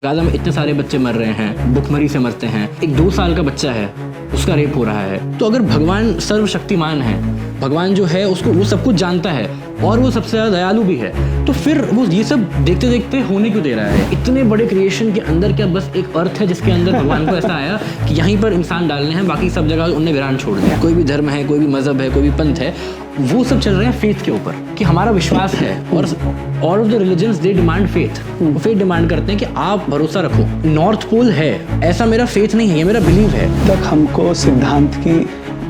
Gaza में इतने सारे बच्चे मर रहे हैं, भुखमरी से मरते हैं, एक 2 साल का बच्चा है उसका रेप हो रहा है। तो अगर भगवान सर्वशक्तिमान है, भगवान जो है उसको वो सब कुछ जानता है और वो सबसे ज़्यादा दयालु भी है, तो फिर वो ये सब देखते देखते होने क्यों दे रहा है? इतने बड़े क्रिएशन के अंदर क्या बस एक अर्थ है जिसके अंदर भगवान को ऐसा आया कि यहीं पर इंसान डालने हैं, बाकी सब जगह उन्हें वीरान छोड़ दिया। कोई भी धर्म है, कोई भी मजहब है, कोई भी पंथ है, वो सब चल रहे हैं फेथ के ऊपर कि हमारा विश्वास है। और all of the religions they demand faith, वो फेथ डिमांड करते हैं कि आप भरोसा रखो। नॉर्थ पोल है, ऐसा मेरा फेथ नहीं है, ये मेरा बिलीव है। तक हमको सिद्धांत की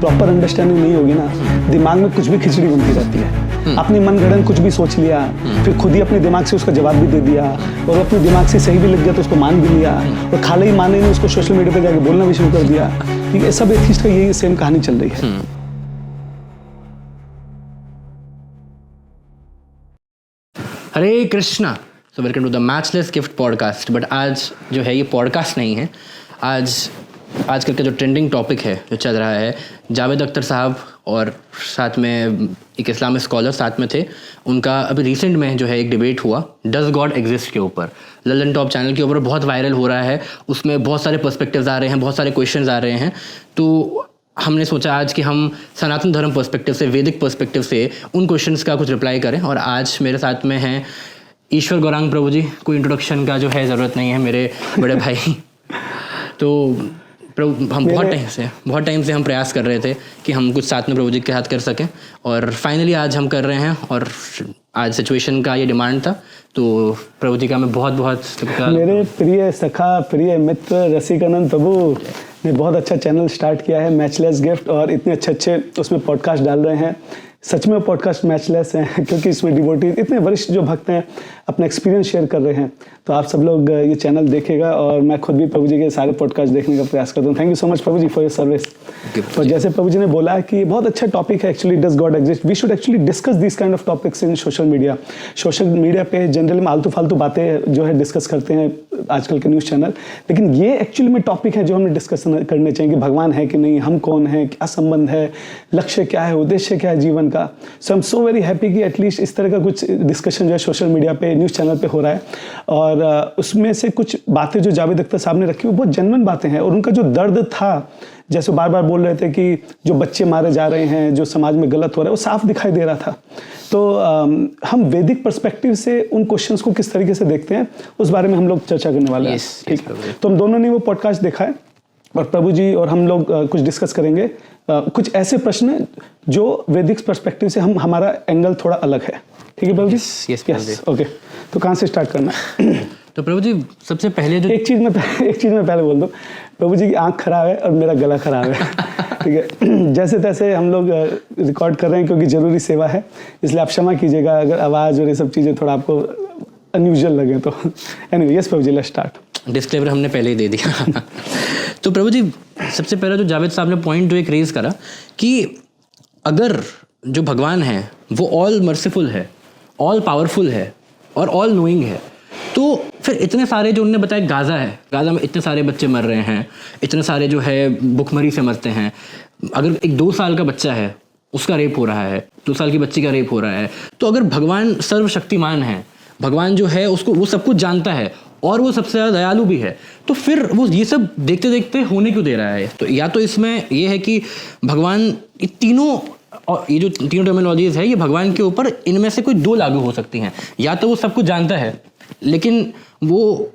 प्रॉपर अंडरस्टैंडिंग नहीं होगी ना, दिमाग में कुछ भी खिचड़ी बनती रहती है। अपनी मनगढ़ंत कुछ भी सोच लिया, फिर खुद ही अपने दिमाग से उसका जवाब भी दे दिया, और अपने दिमाग से सही भी लग गया तो उसको मान भी लिया, और खाले ही माने नहीं उसको सोशल मीडिया पे जाके बोलना भी शुरू कर दिया। ठीक है, सब एथिस्ट का यही सेम कहानी चल रही है। Hare Krishna, so welcome to the matchless gift podcast. But आज जो है ये पॉडकास्ट नहीं है, आजकल का जो ट्रेंडिंग टॉपिक है जो चल रहा है, जावेद अख्तर साहब और साथ में एक इस्लामिक स्कॉलर साथ में थे, उनका अभी रिसेंट में जो है एक डिबेट हुआ डज गॉड एग्जिस्ट के ऊपर। ललन टॉप चैनल के ऊपर बहुत वायरल हो रहा है, उसमें बहुत सारे पर्सपेक्टिव्स आ रहे हैं, बहुत सारे क्वेश्चंस आ रहे हैं। तो हमने सोचा आज कि हम सनातन धर्म पर्सपेक्टिव से, वैदिक पर्सपेक्टिव से उन क्वेश्चंस का कुछ रिप्लाई करें। और आज मेरे साथ में हैं ईश्वर गौरांग प्रभु जी। कोई इंट्रोडक्शन का जो है ज़रूरत नहीं है, मेरे बड़े भाई। तो प्रभु, हम बहुत टाइम से हम प्रयास कर रहे थे कि हम कुछ साथ में प्रभु जी के साथ कर सकें, और फाइनली आज हम कर रहे हैं। और आज सिचुएशन का ये डिमांड था, तो प्रभु जी का मैं बहुत मेरे प्रिय सखा, प्रिय मित्र रसिकानंद प्रभु ने बहुत अच्छा चैनल स्टार्ट किया है मैचलेस गिफ्ट, और इतने अच्छे उसमें पॉडकास्ट डाल रहे हैं। सच में पॉडकास्ट मैचलेस हैं क्योंकि इसमें डिवोटी इतने वरिष्ठ जो भक्त हैं अपना एक्सपीरियंस शेयर कर रहे हैं। तो आप सब लोग ये चैनल देखेगा, और मैं खुद भी प्रभु जी के सारे पॉडकास्ट देखने का प्रयास करता हूँ। Thank you so much Prabhu ji for your service. और जैसे प्रभु जी ने बोला कि बहुत अच्छा टॉपिक है actually, does God exist. We should actually discuss this kind of topics in social media. Social media पे जनरली आलतू फालतू बातें जो है डिस्कस करते हैं आजकल के न्यूज़ चैनल, लेकिन ये एक्चुअली में टॉपिक है जो हमें डिस्कस करने चाहिए कि भगवान है कि नहीं, हम कौन है, क्या संबंध है, लक्ष्य क्या है, उद्देश्य क्या है जीवन का। So I am so very happy कि एटलीस्ट इस तरह का कुछ डिस्कशन जो है सोशल मीडिया पे, न्यूज़ चैनल पे हो रहा है। और उसमें से कुछ बातें जो जावेद अख्तर साहब ने रखी वो बहुत जेन्युइन बातें हैं, और उनका जो दर्द था, जैसे बार बार बोल रहे थे कि जो बच्चे मारे जा रहे हैं, जो समाज में गलत हो रहा है, वो साफ दिखाई दे रहा था। तो हम वैदिक पर्सपेक्टिव से उन क्वेश्चंस को किस तरीके से देखते हैं उस बारे में हम लोग चर्चा करने वाले हैं। ठीक है, तो हम दोनों ने वो पॉडकास्ट देखा है, और प्रभु जी और हम लोग कुछ डिस्कस करेंगे। कुछ ऐसे प्रश्न जो वैदिक पर्सपेक्टिव से हमारा एंगल थोड़ा अलग है। ठीक है प्रभु जी? Yes, okay. तो कहाँ से स्टार्ट करना है? तो प्रभु जी सबसे पहले जो एक चीज़ में पहले बोल दूँ, प्रभु जी की आँख खराब है और मेरा गला खराब है। ठीक है, जैसे तैसे हम लोग रिकॉर्ड कर रहे हैं क्योंकि ज़रूरी सेवा है, इसलिए आप क्षमा कीजिएगा अगर आवाज़ और ये सब चीज़ें थोड़ा आपको अनयूजुअल लगे तो। Anyway, yes Prabhu ji, let's start. Disclaimer हमने पहले ही दे दिया। तो प्रभु जी सबसे पहला जो जावेद साहब ने पॉइंट जो एक रेज करा कि अगर जो भगवान है वो ऑल मर्सीफुल है, ऑल पावरफुल है और ऑल नोइंग है, तो फिर इतने सारे जो उन्होंने बताया गाज़ा में इतने सारे बच्चे मर रहे हैं, इतने सारे जो है भुखमरी से मरते हैं, अगर एक 2 साल का बच्चा है उसका रेप हो रहा है, 2 साल की बच्ची का रेप हो रहा है, तो अगर भगवान सर्वशक्तिमान है, भगवान जो है उसको वो सब कुछ जानता है और वो सबसे ज़्यादा दयालु भी है, तो फिर वो ये सब देखते देखते होने क्यों दे रहा है? तो या तो इसमें ये है कि भगवान ये तीनों, और ये जो तीनों टर्मिनोलॉजीज है ये भगवान के ऊपर इनमें से कोई 2 लागू हो सकती हैं। या तो वो सब कुछ जानता है लेकिन वो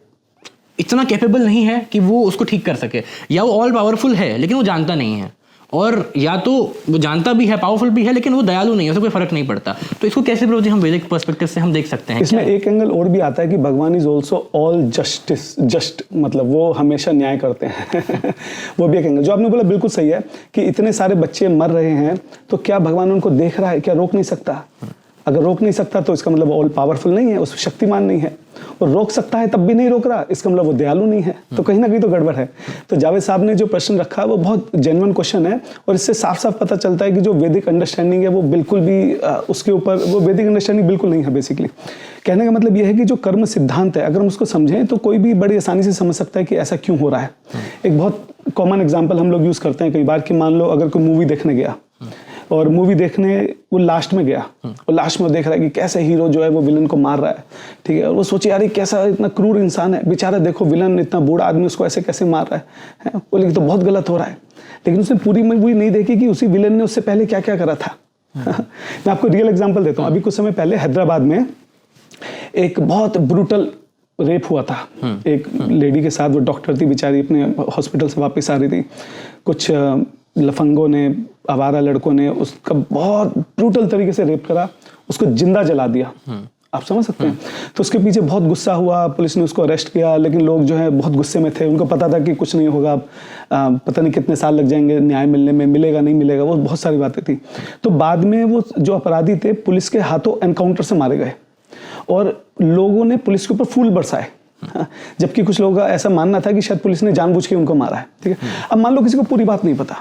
इतना कैपेबल नहीं है कि वो उसको ठीक कर सके, या वो ऑल पावरफुल है लेकिन वो जानता नहीं है, और या तो वो जानता भी है, पावरफुल भी है, लेकिन वो दयालु नहीं है, उससे कोई फर्क नहीं पड़ता। तो इसको कैसे प्रभु जी हम वैदिक पर्सपेक्टिव से हम देख सकते हैं? इसमें एक एंगल और भी आता है कि भगवान इज ऑल्सो ऑल जस्ट, मतलब वो हमेशा न्याय करते हैं। वो भी एक एंगल जो आपने बोला बिल्कुल सही है कि इतने सारे बच्चे मर रहे हैं, तो क्या भगवान उनको देख रहा है? क्या रोक नहीं सकता? अगर रोक नहीं सकता तो इसका मतलब ऑल पावरफुल नहीं है, उस शक्तिमान नहीं है, और रोक सकता है तब भी नहीं रोक रहा, इसका मतलब वो दयालु नहीं है। तो कहीं ना कहीं तो गड़बड़ है। तो जावेद साहब ने जो प्रश्न रखा वो बहुत जेन्युइन क्वेश्चन है, और इससे साफ साफ पता चलता है कि जो वैदिक अंडरस्टैंडिंग है वो बिल्कुल भी उसके ऊपर वो वैदिक अंडरस्टैंडिंग बिल्कुल नहीं है। बेसिकली कहने का मतलब यह है कि जो कर्म सिद्धांत है अगर हम उसको समझें तो कोई भी बड़ी आसानी से समझ सकता है कि ऐसा क्यों हो रहा है। एक बहुत कॉमन एग्जाम्पल हम लोग यूज़ करते हैं कई बार कि मान लो अगर कोई मूवी देखने गया, और मूवी देखने वो लास्ट में गया, और लास्ट में देख रहा है कि कैसे हीरो जो है वो विलन को मार रहा है, ठीक है, और वो सोचे यार ये कैसा इतना क्रूर इंसान है बेचारा, देखो विलन इतना बूढ़ा आदमी उसको ऐसे कैसे मार रहा है, वो लेकिन तो बहुत गलत हो रहा है। लेकिन उसने पूरी मूवी नहीं देखी कि उसी विलन ने उससे पहले क्या क्या करा था। मैं आपको रियल एग्जांपल देता हूँ। अभी कुछ समय पहले हैदराबाद में एक बहुत ब्रूटल रेप हुआ था एक लेडी के साथ। वो डॉक्टर थी बेचारी, अपने हॉस्पिटल से वापस आ रही थी, कुछ लफंगों ने, आवारा लड़कों ने उसका बहुत ब्रूटल तरीके से रेप करा, उसको जिंदा जला दिया। आप समझ सकते हैं। तो उसके पीछे बहुत गुस्सा हुआ, पुलिस ने उसको अरेस्ट किया, लेकिन लोग जो है बहुत गुस्से में थे, उनको पता था कि कुछ नहीं होगा, पता नहीं कितने साल लग जाएंगे न्याय मिलने में, मिलेगा नहीं मिलेगा, वो बहुत सारी बातें थी। तो बाद में वो जो अपराधी थे पुलिस के हाथों एनकाउंटर से मारे गए, और लोगों ने पुलिस के ऊपर फूल बरसाए, जबकि कुछ लोगों का ऐसा मानना था कि शायद पुलिस ने जानबूझ के उनको मारा है, ठीक है। अब मान लो किसी को पूरी बात नहीं पता,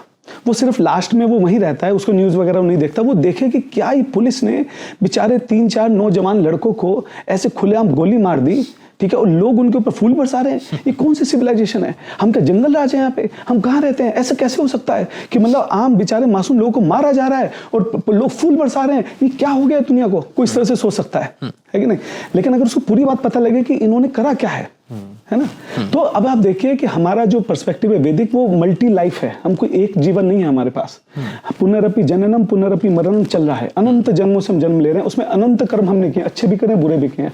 वो सिर्फ लास्ट में वो वहीं रहता है, उसको न्यूज़ वगैरह नहीं देखता, वो देखे कि क्या ही पुलिस ने बेचारे 3-4 नौजवान लड़कों को ऐसे खुलेआम गोली मार दी, ठीक है, और लोग उनके ऊपर फूल बरसा रहे हैं। ये कौन सी सिविलाइजेशन है? हम क्या जंगल राज है यहाँ पे? हम कहाँ रहते हैं? ऐसा कैसे हो सकता है कि मतलब आम बेचारे मासूम लोगों को मारा जा रहा है और लोग फूल बरसा रहे हैं? ये क्या हो गया दुनिया को? कोई इस तरह से सोच सकता है कि नहीं? लेकिन अगर उसको पूरी बात पता लगे कि इन्होंने करा क्या है ना, तो अब आप देखिए कि हमारा जो पर्सपेक्टिव है वैदिक, वो मल्टी लाइफ है। हमको एक जीवन नहीं है हमारे पास। पुनरअपि जननम पुनरअपि मरणम चल रहा है, अनंत जन्मों से हम जन्म ले रहे हैं, उसमें अनंत कर्म हमने किए, अच्छे भी करे बुरे भी किए,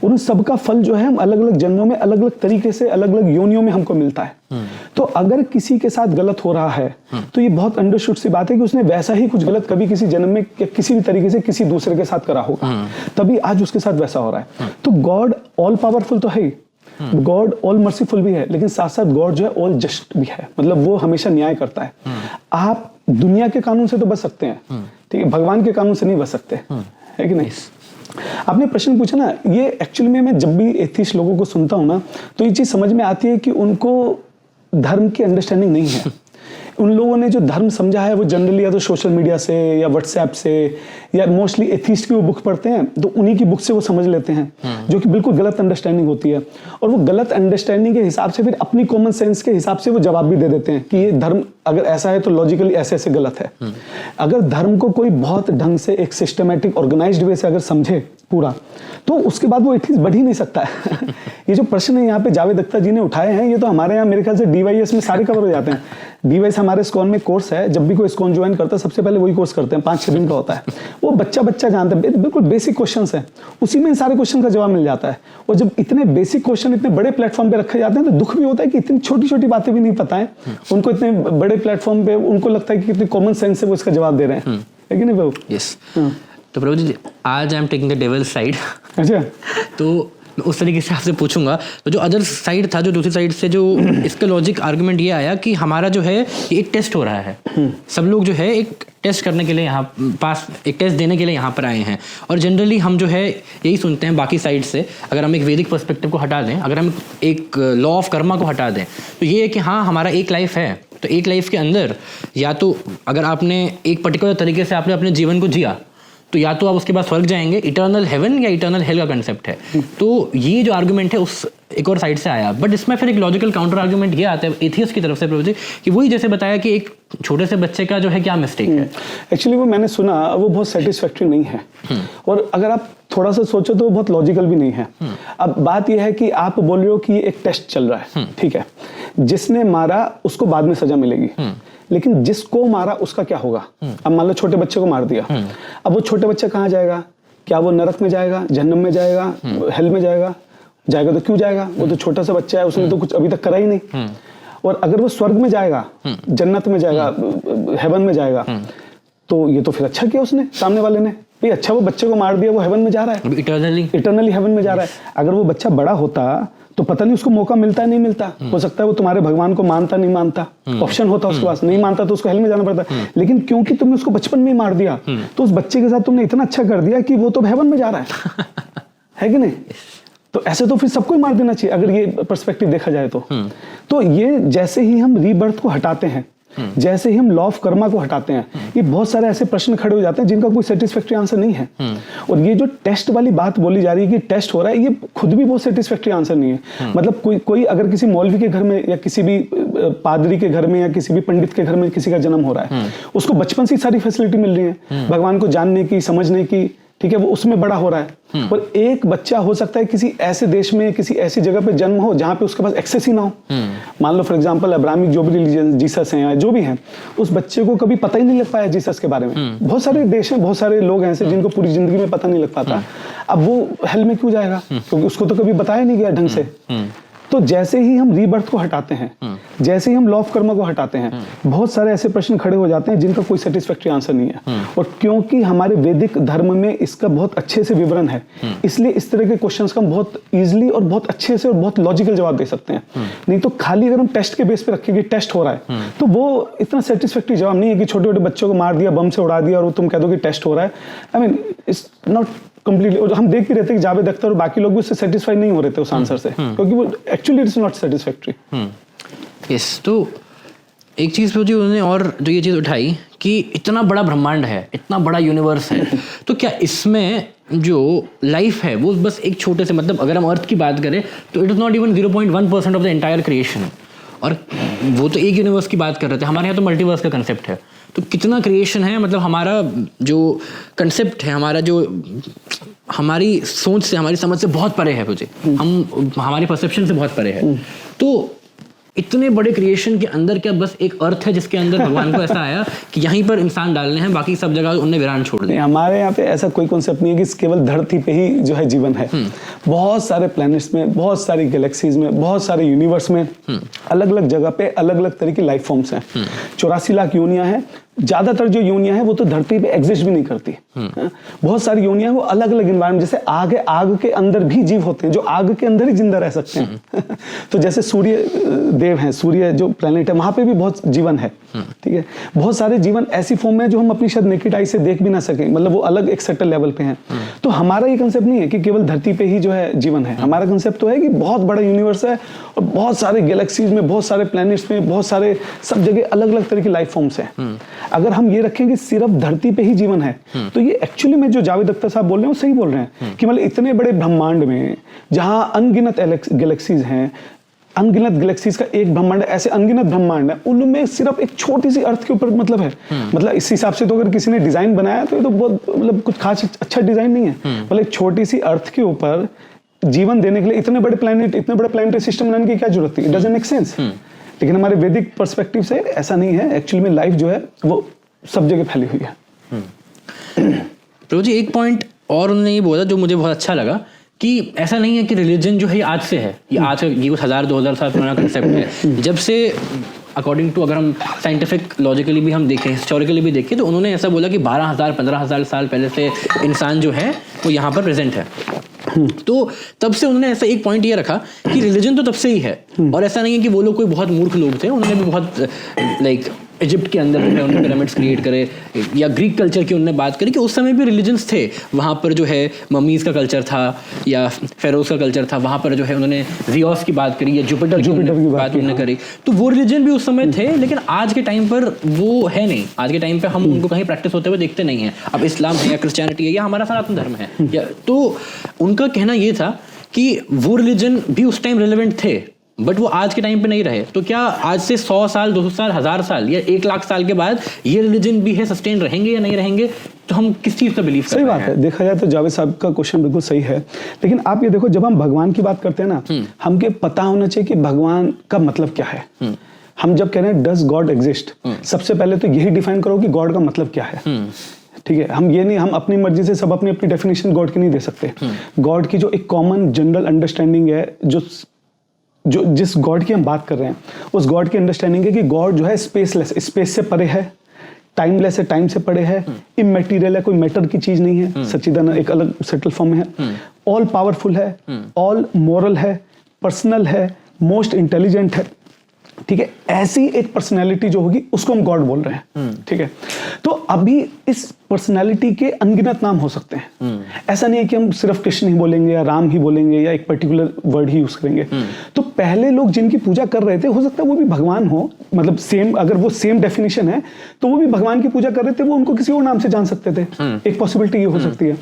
उन सबका फल जो है हम अलग अलग जन्मों में अलग अलग तरीके से अलग अलग योनियों में हमको मिलता है। तो अगर किसी के साथ गलत हो रहा है तो ये बहुत अंडरस्टूड सी बात है कि उसने वैसा ही कुछ गलत कभी किसी जन्म में किसी भी तरीके से किसी दूसरे के साथ करा होगा, तभी आज उसके साथ वैसा हो रहा है। तो गॉड ऑल पावरफुल तो है ही, गॉड ऑल मर्सीफुल भी है, लेकिन साथ साथ गॉड जो है ऑल जस्ट भी है, मतलब वो हमेशा न्याय करता है। आप दुनिया के कानून से तो बच सकते हैं, ठीक है, भगवान के कानून से नहीं बच सकते, है कि नहीं? आपने प्रश्न पूछा ना, ये एक्चुअली में मैं जब भी एथिस्ट लोगों को सुनता हूं ना, तो ये चीज समझ में आती है कि उनको धर्म की अंडरस्टैंडिंग नहीं है। उन लोगों ने जो धर्म समझा है वो जनरली या तो सोशल मीडिया से या व्हाट्सएप से या मोस्टली एथिस्ट की वो बुक पढ़ते हैं, तो उन्हीं की बुक से वो समझ लेते हैं, जो कि बिल्कुल गलत अंडरस्टैंडिंग होती है। और वो गलत अंडरस्टैंडिंग के हिसाब से फिर अपनी कॉमन सेंस के हिसाब से वो जवाब भी दे देते हैं कि ये धर्म अगर ऐसा है तो लॉजिकली ऐसे ऐसे गलत है। अगर धर्म को कोई बहुत ढंग से एक सिस्टमैटिक ऑर्गेनाइज्ड वे से अगर समझे पूरा, तो उसके बाद वो एथिस्ट बढ़ ही नहीं सकता है। ये जो प्रश्न है यहाँ पे जावेद अख्तर जी ने उठाए हैं, ये तो हमारे यहाँ मेरे ख्याल से DYS में सारे कवर हो जाते हैं। DYS हमारे स्कॉन में कोर्स है, जब भी कोई स्कॉन ज्वाइन करता है सबसे पहले वही कोर्स करते हैं, 5-6 दिन का होता है। वो बच्चा जानता है, बिल्कुल बेसिक क्वेश्चंस हैं, उसी में सारे क्वेश्चन का जवाब मिल जाता है। और जब इतने बेसिक क्वेश्चन इतने बड़े प्लेटफॉर्म पे रखे जाते हैं तो दुख भी होता है कि इतनी छोटी छोटी बातें भी नहीं पता है उनको, इतने बड़े प्लेटफॉर्म पे उनको लगता है कि कितनी कॉमन सेंस से वो इसका जवाब दे रहे हैं, है कि नहीं बाबू? यस। तो प्रभु जी, आज I am taking the devil side. अच्छा। तो उस तरीके से आपसे पूछूंगा, तो जो अदर साइड था, जो दूसरी साइड से जो इसका लॉजिक आर्गुमेंट ये आया कि हमारा जो है ये एक टेस्ट हो रहा है, सब लोग जो है एक टेस्ट करने के लिए यहाँ पास, एक टेस्ट देने के लिए यहाँ पर आए हैं। और जनरली हम जो है यही सुनते हैं बाकी साइड से, अगर हम एक वैदिक पर्सपेक्टिव को हटा दें, अगर हम एक लॉ ऑफ कर्मा को हटा दें, तो ये है कि हाँ हमारा एक लाइफ है, तो एक लाइफ के अंदर या तो अगर आपने एक पर्टिकुलर तरीके से आपने अपने जीवन को जिया, तो या तो आप उसके बाद स्वर्ग जाएंगे, इटर्नल हेवन या इटर्नल हेल का कंसेप्ट है। तो ये जो आर्गुमेंट है उस एक और साइड से आया, बट इसमें फिर एक लॉजिकल काउंटर आर्गुमेंट ये आता है एथियस्ट की तरफ से प्रभु जी, कि वही जैसे बताया कि एक छोटे से बच्चे का जो है क्या मिस्टेक है। एक्चुअली वो मैंने सुना, वो बहुत सेटिस्फैक्टरी नहीं है, और अगर आप थोड़ा सा सोचो तो बहुत लॉजिकल भी नहीं है। अब बात यह है कि आप बोल रहे हो कि एक टेस्ट चल रहा है, ठीक है, जिसने मारा उसको बाद में सजा मिलेगी, लेकिन जिसको मारा उसका क्या होगा? अब मान लो छोटे बच्चे को मार दिया, अब वो छोटे बच्चा कहाँ जाएगा? क्या वो नरक में जाएगा, जहन्नम में जाएगा, हेल में जाएगा? जाएगा तो क्यों जाएगा? वो तो छोटा सा बच्चा है, उसने तो कुछ अभी तक करा ही नहीं। और अगर वो स्वर्ग में जाएगा, जन्नत में जाएगा, हेवन में जाएगा, तो ये तो फिर अच्छा किया उसने, सामने वाले ने भाई, अच्छा वो बच्चे को मार दिया, वो हेवन में जा रहा है, इटर्नली हेवन में जा रहा है। अगर वो बच्चा बड़ा होता तो पता नहीं उसको मौका मिलता है नहीं मिलता, हो सकता है वो तुम्हारे भगवान को मानता नहीं मानता, ऑप्शन होता उसके पास, नहीं मानता तो उसको हेल में जाना पड़ता। लेकिन क्योंकि तुमने उसको बचपन में मार दिया, तो उस बच्चे के साथ तुमने इतना अच्छा कर दिया कि वो तो हेवन में जा रहा है कि नहीं? तो ऐसे तो फिर सबको ही मार देना चाहिए अगर ये पर्सपेक्टिव देखा जाए तो ये जैसे ही हम रीबर्थ को हटाते हैं, जैसे ही हम लॉ ऑफ कर्मा को हटाते हैं, ये बहुत सारे ऐसे प्रश्न खड़े हो जाते हैं जिनका कोई सेटिस्फैक्ट्री आंसर नहीं है। और ये जो टेस्ट वाली बात बोली जा रही है कि टेस्ट हो रहा है, ये खुद भी बहुत सेटिस्फैक्ट्री आंसर नहीं है। मतलब कोई अगर किसी मौलवी के घर में या किसी भी पादरी के घर में या किसी भी पंडित के घर में किसी का जन्म हो रहा है, उसको बचपन से सारी फैसिलिटी मिल रही है भगवान को जानने की, समझने की, ठीक है, वो उसमें बड़ा हो रहा है। और एक बच्चा हो सकता है किसी ऐसे देश में, किसी ऐसी जगह पे जन्म हो जहां पे उसके पास एक्सेस ही ना हो। मान लो फॉर एग्जांपल अब्राहमिक जो भी रिलीजन, जीसस हैं या जो भी हैं, उस बच्चे को कभी पता ही नहीं लग पाया जीसस के बारे में। बहुत सारे देश हैं, बहुत सारे लोग हैं ऐसे जिनको पूरी जिंदगी में पता नहीं लग पाता। अब वो हेल में क्यों जाएगा? क्योंकि उसको तो कभी बताया नहीं गया ढंग से। तो जैसे ही हम रीबर्थ को हटाते हैं, जैसे ही हम लॉ ऑफ कर्मा को हटाते हैं, बहुत सारे ऐसे प्रश्न खड़े हो जाते हैं जिनका कोई सेटिस्फैक्ट्री आंसर नहीं है। और क्योंकि हमारे वैदिक धर्म में इसका बहुत अच्छे से विवरण है, इसलिए इस तरह के क्वेश्चंस का हम बहुत इजीली और बहुत अच्छे से और बहुत लॉजिकल जवाब दे सकते हैं। नहीं तो खाली अगर हम टेस्ट के बेस पे रखेंगे टेस्ट हो रहा है, तो वो इतना सेटिस्फैक्ट्री जवाब नहीं है कि छोटे छोटे बच्चों को मार दिया, बम से उड़ा दिया और तुम कह दो कि टेस्ट हो रहा है। I mean it's not completely. और हम देख भी रहते हैं कि जावेद अख्तर और बाकी लोग भी उससे सेटिस्फाई नहीं हो रहे थे उस आंसर से, क्योंकि वो actually it's not satisfactory. Yes, तो एक चीज़ जो उन्होंने और जो ये चीज़ उठाई कि इतना बड़ा ब्रह्मांड है, इतना बड़ा यूनिवर्स है, तो क्या इसमें जो लाइफ है वो बस एक छोटे से, मतलब अगर हम अर्थ की बात करें तो it is not even 0.1% of the entire creation. और वो तो एक यूनिवर्स की बात कर रहे थे, हमारे यहाँ तो मल्टीवर्स का कंसेप्ट है। तो कितना क्रिएशन है, मतलब हमारा जो कंसेप्ट है, हमारा जो हमारी सोच से, हमारी समझ से बहुत परे है, मुझे हमारी परसेप्शन से बहुत परे है। तो इतने बड़े क्रिएशन के अंदर क्या बस एक अर्थ है जिसके अंदर भगवान को ऐसा आया कि यहीं पर इंसान डालने हैं, बाकी सब जगह उन्हें वीरान छोड़ दिया? हमारे यहाँ पे ऐसा कोई कॉन्सेप्ट नहीं है कि केवल धरती पे ही जो है जीवन है। बहुत सारे प्लैनेट्स में, बहुत सारी गैलेक्सीज में, बहुत सारे यूनिवर्स में अलग अलग जगह पे अलग अलग तरह की लाइफ फॉर्म्स हैं। 84 लाख योनियां हैं। ज्यादातर जो योनियां हैं वो तो धरती पे एग्जिस्ट भी नहीं करती। बहुत सारी योनियां वो अलग अलग एनवायरमेंट, जैसे आग है, आग के अंदर भी जीव होते हैं जो आग के अंदर ही जिंदा रह सकते हैं। तो जैसे सूर्य देव हैं, सूर्य जो प्लेनेट है, वहां पे भी बहुत जीवन है। ठीक है, बहुत सारे जीवन ऐसी फॉर्म में जो हम अपनी शायद नेकेड आई से देख भी ना सकें, मतलब वो अलग एक सेटल लेवल पे हैं। तो हमारा ये कंसेप्ट नहीं है कि केवल धरती पे ही जो है जीवन है। हमारा कंसेप्ट तो है कि बहुत बड़ा यूनिवर्स है और बहुत सारे गैलेक्सीज में, बहुत सारे प्लैनेट्स में, बहुत सारे सब जगह अलग अलग तरह की लाइफ फॉर्म्स हैं। अगर हम ये रखें कि सिर्फ धरती पे ही जीवन है, तो ये एक्चुअली में जो जावेद अख्तर साहब बोल रहे हैं वो सही बोल रहे हैं कि मतलब इतने बड़े ब्रह्मांड में जहां अनगिनत गैलेक्सीज हैं, अनगिनत गैलेक्सीज का एक ब्रह्मांड, ऐसे अनगिनत ब्रह्मांड है, उनमें सिर्फ एक छोटी सी अर्थ के ऊपर मतलब है। मतलब इस हिसाब से तो अगर किसी ने डिजाइन बनाया तो ये तो बहुत मतलब कुछ खास अच्छा डिजाइन नहीं है। मतलब एक छोटी सी अर्थ के ऊपर जीवन देने के लिए इतने बड़े प्लैनेट, इतने बड़े प्लैनेटरी सिस्टम बनाने की क्या जरूरत थी? It doesn't make sense. लेकिन हमारे वैदिक पर्सपेक्टिव से ऐसा नहीं है। एक्चुअली में लाइफ जो है वो सब जगह फैली हुई है। प्रभु जी, एक पॉइंट और उन्होंने ये बोला जो मुझे बहुत अच्छा लगा कि ऐसा नहीं है कि रिलीजन जो है ये आज से है, ये आज ये कुछ 1000-2000 साल पुराना कंसेप्ट है। जब से अकॉर्डिंग टू, अगर हम साइंटिफिक लॉजिकली भी हम देखें, हिस्टोरिकली भी देखें, तो उन्होंने ऐसा बोला कि 12,000-15,000 साल पहले से इंसान जो है वो यहाँ पर प्रेजेंट है। तो तब से उन्होंने ऐसा एक पॉइंट ये रखा कि रिलीजन तो तब से ही है। और ऐसा नहीं है कि वो लोग कोई बहुत मूर्ख लोग थे, उन्होंने भी बहुत लाइक इजिप्ट के अंदर जो है उन्होंने पिरामिड्स क्रिएट करे, या ग्रीक कल्चर की उन्होंने बात करी कि उस समय भी रिलीजन्स थे। वहाँ पर जो है ममीज का कल्चर था या फेरोज का कल्चर था, वहाँ पर जो है उन्होंने जियोस की बात करी या जुपिटर की बात उन्होंने करी। तो वो रिलीजन भी उस समय थे, लेकिन आज के टाइम पर वो है नहीं। आज के टाइम पे हम उनको कहीं प्रैक्टिस होते हुए देखते नहीं हैं। अब इस्लाम है या क्रिश्चियनिटी है या हमारा सनातन धर्म है, या तो उनका कहना ये था कि वो रिलीजन भी उस टाइम रिलेवेंट थे, बट वो आज के टाइम पे नहीं रहे। तो क्या आज से 100 साल, 200 साल, 1000 साल या 1 लाख साल के बाद ये रिलीजन भी है, सस्टेन रहेंगे या नहीं रहेंगे? तो हम किस चीज पे बिलीव कर रहे हैं? सही बात है। देखा जाए तो जावेद साहब का क्वेश्चन बिल्कुल सही है, लेकिन आप ये देखो, जब हम भगवान की बात करते हैं ना, हमके पता होना चाहिए कि भगवान का मतलब क्या है। हम जब कह रहे हैं डज गॉड एग्जिस्ट, सबसे पहले तो यही डिफाइन करो कि गॉड का मतलब क्या है। ठीक है, हम ये नहीं, हम अपनी मर्जी से सब अपनी अपनी डेफिनेशन गॉड की नहीं दे सकते। गॉड की जो एक कॉमन जनरल अंडरस्टैंडिंग है, जो जिस गॉड की हम बात कर रहे हैं, उस गॉड की अंडरस्टैंडिंग है कि गॉड जो है स्पेसलेस, स्पेस से परे है, टाइमलेस है, टाइम से परे है, इमैटेरियल है, कोई मैटर की चीज नहीं है, सच्चिदानंद एक अलग सेटल फॉर्म में है, ऑल पावरफुल है, ऑल मॉरल है, पर्सनल है, मोस्ट इंटेलिजेंट है, ठीक है, ऐसी एक पर्सनैलिटी जो होगी उसको हम गॉड बोल रहे हैं। ठीक है, तो अभी इस पर्सनैलिटी के अनगिनत नाम हो सकते हैं। ऐसा नहीं है कि हम सिर्फ कृष्ण ही बोलेंगे या राम ही बोलेंगे या एक पर्टिकुलर वर्ड ही यूज करेंगे। तो पहले लोग जिनकी पूजा कर रहे थे, हो सकता है वो भी भगवान हो, मतलब सेम, अगर वो सेम डेफिनेशन है तो वो भी भगवान की पूजा कर रहे थे, वो उनको किसी और नाम से जान सकते थे। एक पॉसिबिलिटी ये हो सकती है।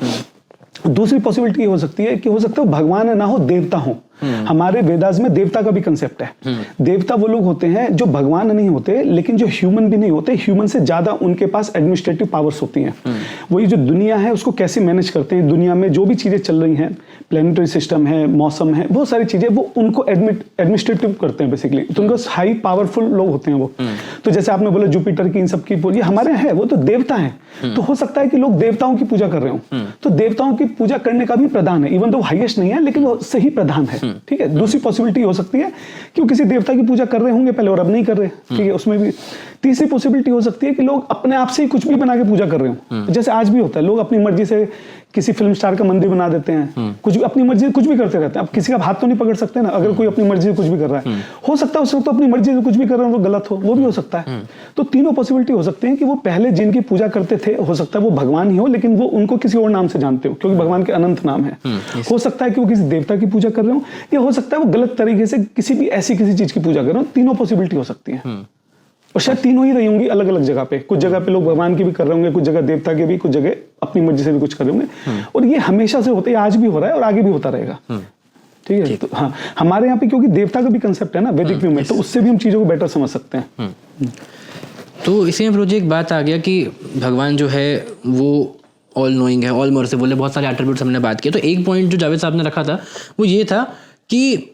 दूसरी पॉसिबिलिटी ये हो सकती है कि हो सकता है भगवान ना हो, देवता हो। हमारे वेदास में देवता का भी कंसेप्ट है। देवता वो लोग होते हैं जो भगवान नहीं होते, लेकिन जो ह्यूमन भी नहीं होते, ह्यूमन से ज्यादा उनके पास एडमिनिस्ट्रेटिव पावर्स होती हैं। वही जो दुनिया है उसको कैसे मैनेज करते हैं, दुनिया में जो भी चीजें चल रही हैं, प्लेनेटरी सिस्टम है, मौसम है, बहुत सारी चीजें, वो उनको एडमिनिस्ट्रेटिव करते हैं बेसिकली। तो उनको हाई पावरफुल लोग होते हैं वो। तो जैसे आपने बोला जुपिटर की, इन सब की ये हमारे यहाँ है, वो तो देवता है। तो हो सकता है कि लोग देवताओं की पूजा कर रहे हो, तो देवताओं की पूजा करने का भी प्रधान है, इवन तो हाईएस्ट नहीं है लेकिन वो सही प्रधान है। ठीक है, दूसरी पॉसिबिलिटी हो सकती है कि वो किसी देवता की पूजा कर रहे होंगे पहले और अब नहीं कर रहे। ठीक है, उसमें भी तीसरी पॉसिबिलिटी हो सकती है कि लोग अपने आप से ही कुछ भी बना के पूजा कर रहे हो, जैसे आज भी होता है, लोग अपनी मर्जी से किसी फिल्म स्टार का मंदिर बना देते हैं, कुछ भी अपनी मर्जी से कुछ भी करते रहते हैं। अब किसी का हाथ तो नहीं पकड़ सकते ना, अगर कोई अपनी मर्जी से कुछ भी कर रहा है। हो सकता है उसको तो अपनी मर्जी से कुछ भी कर रहे हो तो गलत हो, वो भी हो सकता है। तो तीनों पॉसिबिलिटी हो सकते हैं कि वो पहले जिनकी पूजा करते थे, हो सकता है वो भगवान ही हो, लेकिन वो उनको किसी और नाम से जानते हो, क्योंकि भगवान के अनंत नाम है। हो सकता है कि वो किसी देवता की पूजा कर रहे हो, या हो सकता है वो गलत तरीके से किसी भी ऐसी किसी चीज की पूजा कर रहे हो। तीनों पॉसिबिलिटी हो सकती है, और शायद तीनों ही रही होंगी अलग अलग जगह पे। कुछ जगह पे लोग भगवान की भी कर रहे होंगे, कुछ जगह देवता के भी, कुछ जगह अपनी मर्जी से भी कुछ कर रहे होंगे। और ये हमेशा से होता है, आज भी हो रहा है और आगे भी होता रहेगा। ठीक है, तो हाँ, हमारे यहाँ पे क्योंकि देवता का भी कंसेप्ट है ना वैदिक व्यू में, तो उससे भी हम चीजों को बेटर समझ सकते हैं। तो इसी में प्रोजेक्ट एक बात आ गया कि भगवान जो है वो ऑल नोइंग है, ऑल मर्सिफुल है, बहुत सारे एट्रीब्यूट्स हमने बात किया। तो एक पॉइंट जो जावेद साहब ने रखा था वो ये था कि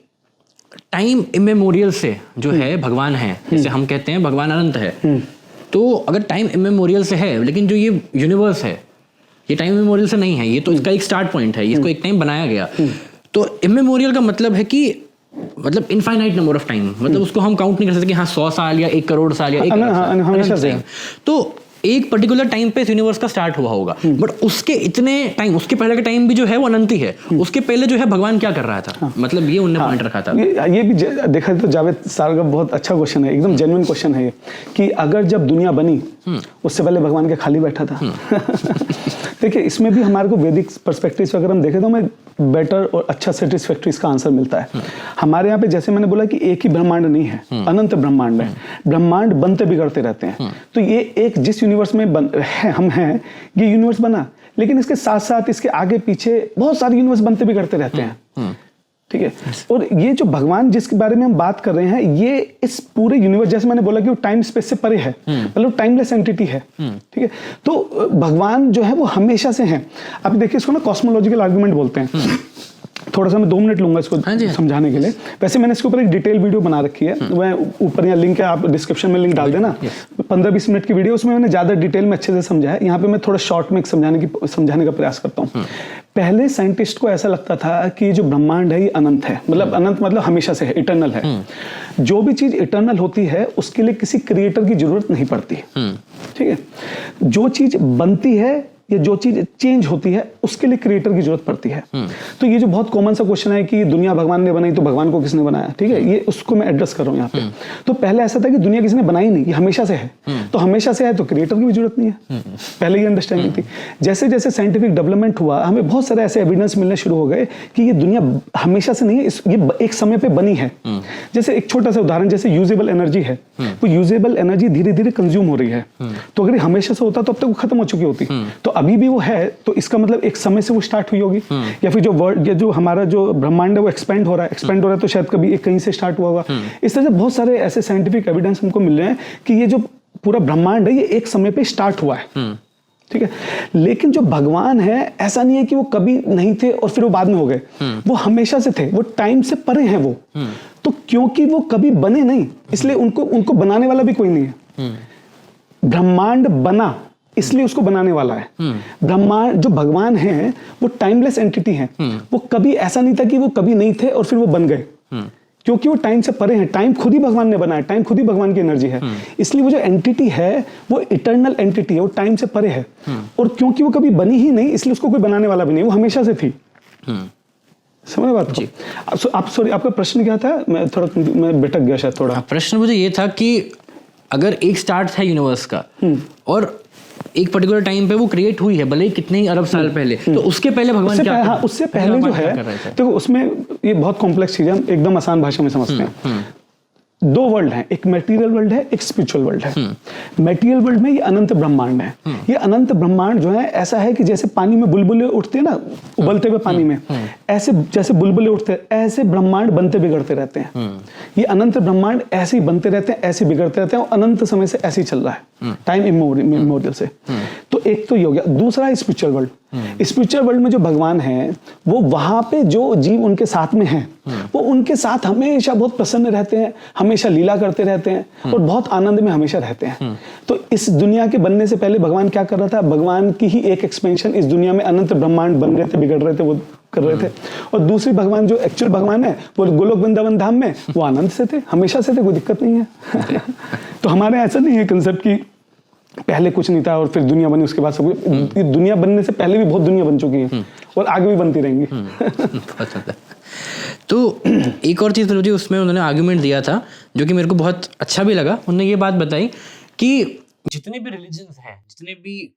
टाइम इमेमोरियल से जो है भगवान है, जैसे हम कहते हैं भगवान अनंत है। तो अगर टाइम इमेमोरियल से है, लेकिन जो ये यूनिवर्स है ये टाइम इमेमोरियल से नहीं है, ये तो इसका एक स्टार्ट पॉइंट है, इसको एक टाइम बनाया गया। तो इमेमोरियल का मतलब है कि मतलब इनफाइनाइट नंबर ऑफ टाइम, मतलब उसको हम काउंट नहीं कर सकते कि हाँ 100 साल या 1 करोड़ साल या 1 हमेशा से। तो एक पर्टिकुलर टाइम पे यूनिवर्स का स्टार्ट हुआ होगा, बट उसके इतने टाइम, उसके पहले का टाइम भी जो है वो अनंत ही है। उसके पहले जो है भगवान क्या कर रहा था, मतलब ये उन्होंने पॉइंट रखा था। ये भी देखा तो जावेद साहब का बहुत अच्छा क्वेश्चन है, एकदम जेन्युइन क्वेश्चन है ये, कि अगर जब दुनिया बनी उससे पहले भगवान के खाली बैठा था। देखिए, इसमें भी हमारे को वैदिक पर्सपेक्टिव से अगर हम देखें तो हमें बेटर और अच्छा सेटिस्फैक्टरी इसका आंसर मिलता है। हमारे यहाँ पे जैसे मैंने बोला कि एक ही ब्रह्मांड नहीं है, अनंत ब्रह्मांड है। ब्रह्मांड बनते बिगड़ते रहते हैं। तो ये एक जिस यूनिवर्स में हम हैं, ये यूनिवर्स बना, लेकिन इसके साथ साथ इसके आगे पीछे बहुत सारे यूनिवर्स बनते बिगड़ते रहते हैं। ठीक है, और ये जो भगवान जिसके बारे में हम बात कर रहे हैं, ये इस पूरे यूनिवर्स, जैसे मैंने बोला कि वो टाइम स्पेस से परे है, मतलब टाइमलेस एंटिटी है। ठीक है, तो भगवान जो है वो हमेशा से है। अब देखिए, इसको ना कॉस्मोलॉजिकल आर्गुमेंट बोलते हैं। थोड़ा सा मैं 2 मिनट लूंगा इसको समझाने के लिए। वैसे मैंने इसके ऊपर एक डिटेल वीडियो बना रखी है, मैं ऊपर यहाँ लिंक है, आप डिस्क्रिप्शन में लिंक डाल देना। 15-20 मिनट की वीडियो, उसमें मैंने ज्यादा डिटेल में अच्छे से समझाया। यहाँ पे मैं थोड़ा शॉर्ट में समझाने का प्रयास करता हूँ। पहले साइंटिस्ट को ऐसा लगता था कि जो ब्रह्मांड है ये अनंत है, मतलब अनंत मतलब हमेशा से है, इटर्नल है। जो भी चीज इटर्नल होती है उसके लिए किसी क्रिएटर की जरूरत नहीं पड़ती। ठीक है, जो चीज बनती है या जो चीज चेंज होती है उसके लिए क्रिएटर की जरूरत पड़ती है। तो ये जो बहुत कॉमन सा क्वेश्चन है कि दुनिया भगवान ने बनाई तो भगवान को किसने बनाया, ठीक है, ये उसको मैं एड्रेस कर रहा हूँ यहाँ पे। तो पहले ऐसा था कि दुनिया किसी ने बनाई नहीं, ये हमेशा से है। तो हमेशा से है तो क्रिएटर की भी जरूरत नहीं है, पहले ये अंडरस्टैंडिंग थी। जैसे जैसे साइंटिफिक डेवलपमेंट हुआ, हमें बहुत सारे ऐसे एविडेंस मिलने शुरू हो गए कि ये दुनिया हमेशा से नहीं है, ये एक समय पे बनी है। जैसे एक छोटा सा उदाहरण, जैसे यूजेबल एनर्जी है, वो यूजेबल एनर्जी धीरे धीरे कंज्यूम हो रही है। तो अगर हमेशा से होता तो अब तक वो खत्म हो चुकी होती। तो अभी भी वो है, तो इसका मतलब एक समय से वो स्टार्ट हुई होगी। या फिर जो वर्ल्ड या जो हमारा जो ब्रह्मांड है वो एक्सपेंड हो रहा है, तो शायद कभी एक कहीं से स्टार्ट हुआ होगा। इस तरह से बहुत सारे ऐसे साइंटिफिक एविडेंस हमको मिल रहे हैं कि ये जो पूरा ब्रह्मांड है ये एक समय पे स्टार्ट हुआ है। ठीक है, लेकिन जो भगवान है ऐसा नहीं है कि वो कभी नहीं थे और फिर वो बाद में हो गए। वो हमेशा से थे, वो टाइम से परे हैं वो। तो क्योंकि वो कभी बने नहीं, इसलिए उनको बनाने वाला भी कोई नहीं है। ब्रह्मांड बना इसलिए उसको बनाने वाला है। ब्रह्मांड जो भगवान है वो टाइमलेस एंटिटी है। वो कभी ऐसा नहीं था कि वो कभी नहीं थे और फिर वो बन गए, क्योंकि वो टाइम से परे हैं। टाइम खुद ही भगवान ने बनाया, टाइम खुद ही भगवान की एनर्जी है। इसलिए वो जो एंटिटी है वो इटर्नल एंटिटी है, वो टाइम से परे है। और क्योंकि वो कभी बनी ही नहीं इसलिए उसको कोई बनाने वाला भी नहीं, वो हमेशा से थी। समझ बात जी। आप सॉरी, आपका प्रश्न क्या था? मैं भटक गया शायद थोड़ा। प्रश्न मुझे ये था कि अगर एक स्टार्ट है यूनिवर्स का और एक पर्टिकुलर टाइम पे वो क्रिएट हुई है, भले ही कितने ही अरब साल पहले, तो उसके पहले भगवान क्या हाँ, उससे पहले जो है, तो उसमें ये बहुत कॉम्प्लेक्स चीज है, हम एकदम आसान भाषा में समझते हैं। दो वर्ल्ड हैं, एक मटेरियल वर्ल्ड है, एक स्पिरिचुअल वर्ल्ड है। मटेरियल वर्ल्ड में ये अनंत ब्रह्मांड है। ये अनंत ब्रह्मांड जो है ऐसा है कि जैसे पानी में बुलबुले उठते हैं ना, उबलते हुए पानी में, ऐसे जैसे बुलबुले उठते हैं, ऐसे ब्रह्मांड बनते बिगड़ते रहते हैं। ये अनंत ब्रह्मांड ऐसे ही बनते रहते हैं, ऐसे बिगड़ते रहते हैं, और अनंत समय से ऐसे ही चल रहा है, टाइम इमोरियल से। तो एक तो ये हो गया। दूसरा स्पिरिचुअल वर्ल्ड। स्पिरिचुअल वर्ल्ड में जो भगवान है, वो वहां पे जो जीव उनके साथ में हैं, वो उनके साथ हमेशा बहुत प्रसन्न रहते हैं, हमेशा लीला करते रहते हैं, और बहुत आनंद में हमेशा रहते हैं। तो इस दुनिया के बनने से पहले भगवान क्या कर रहा था? भगवान की ही एक एक्सपेंशन इस दुनिया में, अनंत ब्रह्मांड बन रहे थे, बिगड़ रहे थे, वो कर रहे थे। और दूसरी भगवान जो एक्चुअल भगवान है, वो गोलोक वृंदावन धाम में, वो आनंद से थे, हमेशा से थे, कोई दिक्कत नहीं है। तो हमारे ऐसा नहीं है कंसेप्ट की पहले कुछ नहीं था और फिर दुनिया बनी उसके बाद सब कुछ। दुनिया बनने से पहले भी बहुत दुनिया बन चुकी है और आगे भी बनती रहेंगी। तो एक और चीज़ मुझे उसमें उन्होंने आर्गुमेंट दिया था जो कि मेरे को बहुत अच्छा भी लगा। उन्होंने ये बात बताई कि जितने भी रिलीजन्स हैं, जितने भी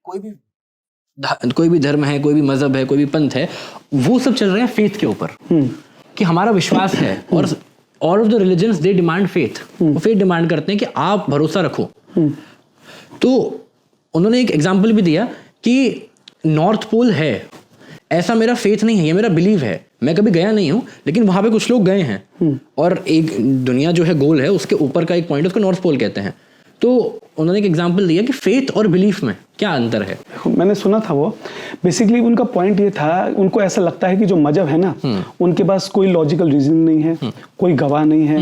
कोई भी धर्म है, कोई भी मजहब है, कोई भी पंथ है, वो सब चल रहे हैं फेथ के ऊपर, कि हमारा विश्वास है। और all of the religions they demand faith. वो फेथ डिमांड करते हैं कि आप भरोसा रखो। तो उन्होंने एक एग्जाम्पल भी दिया कि नॉर्थ पोल है, ऐसा मेरा फेथ नहीं है, ये मेरा बिलीव है। मैं कभी गया नहीं हूँ, लेकिन वहां पे कुछ लोग गए हैं, और एक दुनिया जो है गोल है, उसके ऊपर का एक पॉइंट, उसको नॉर्थ पोल कहते हैं। तो उन्होंने एक एग्जाम्पल दिया कि फेथ और बिलीफ में क्या अंतर है। मैंने सुना था वो, बेसिकली उनका पॉइंट ये था, उनको ऐसा लगता है कि जो मजहब है ना, उनके पास कोई लॉजिकल रीजन नहीं है, कोई गवाह नहीं है,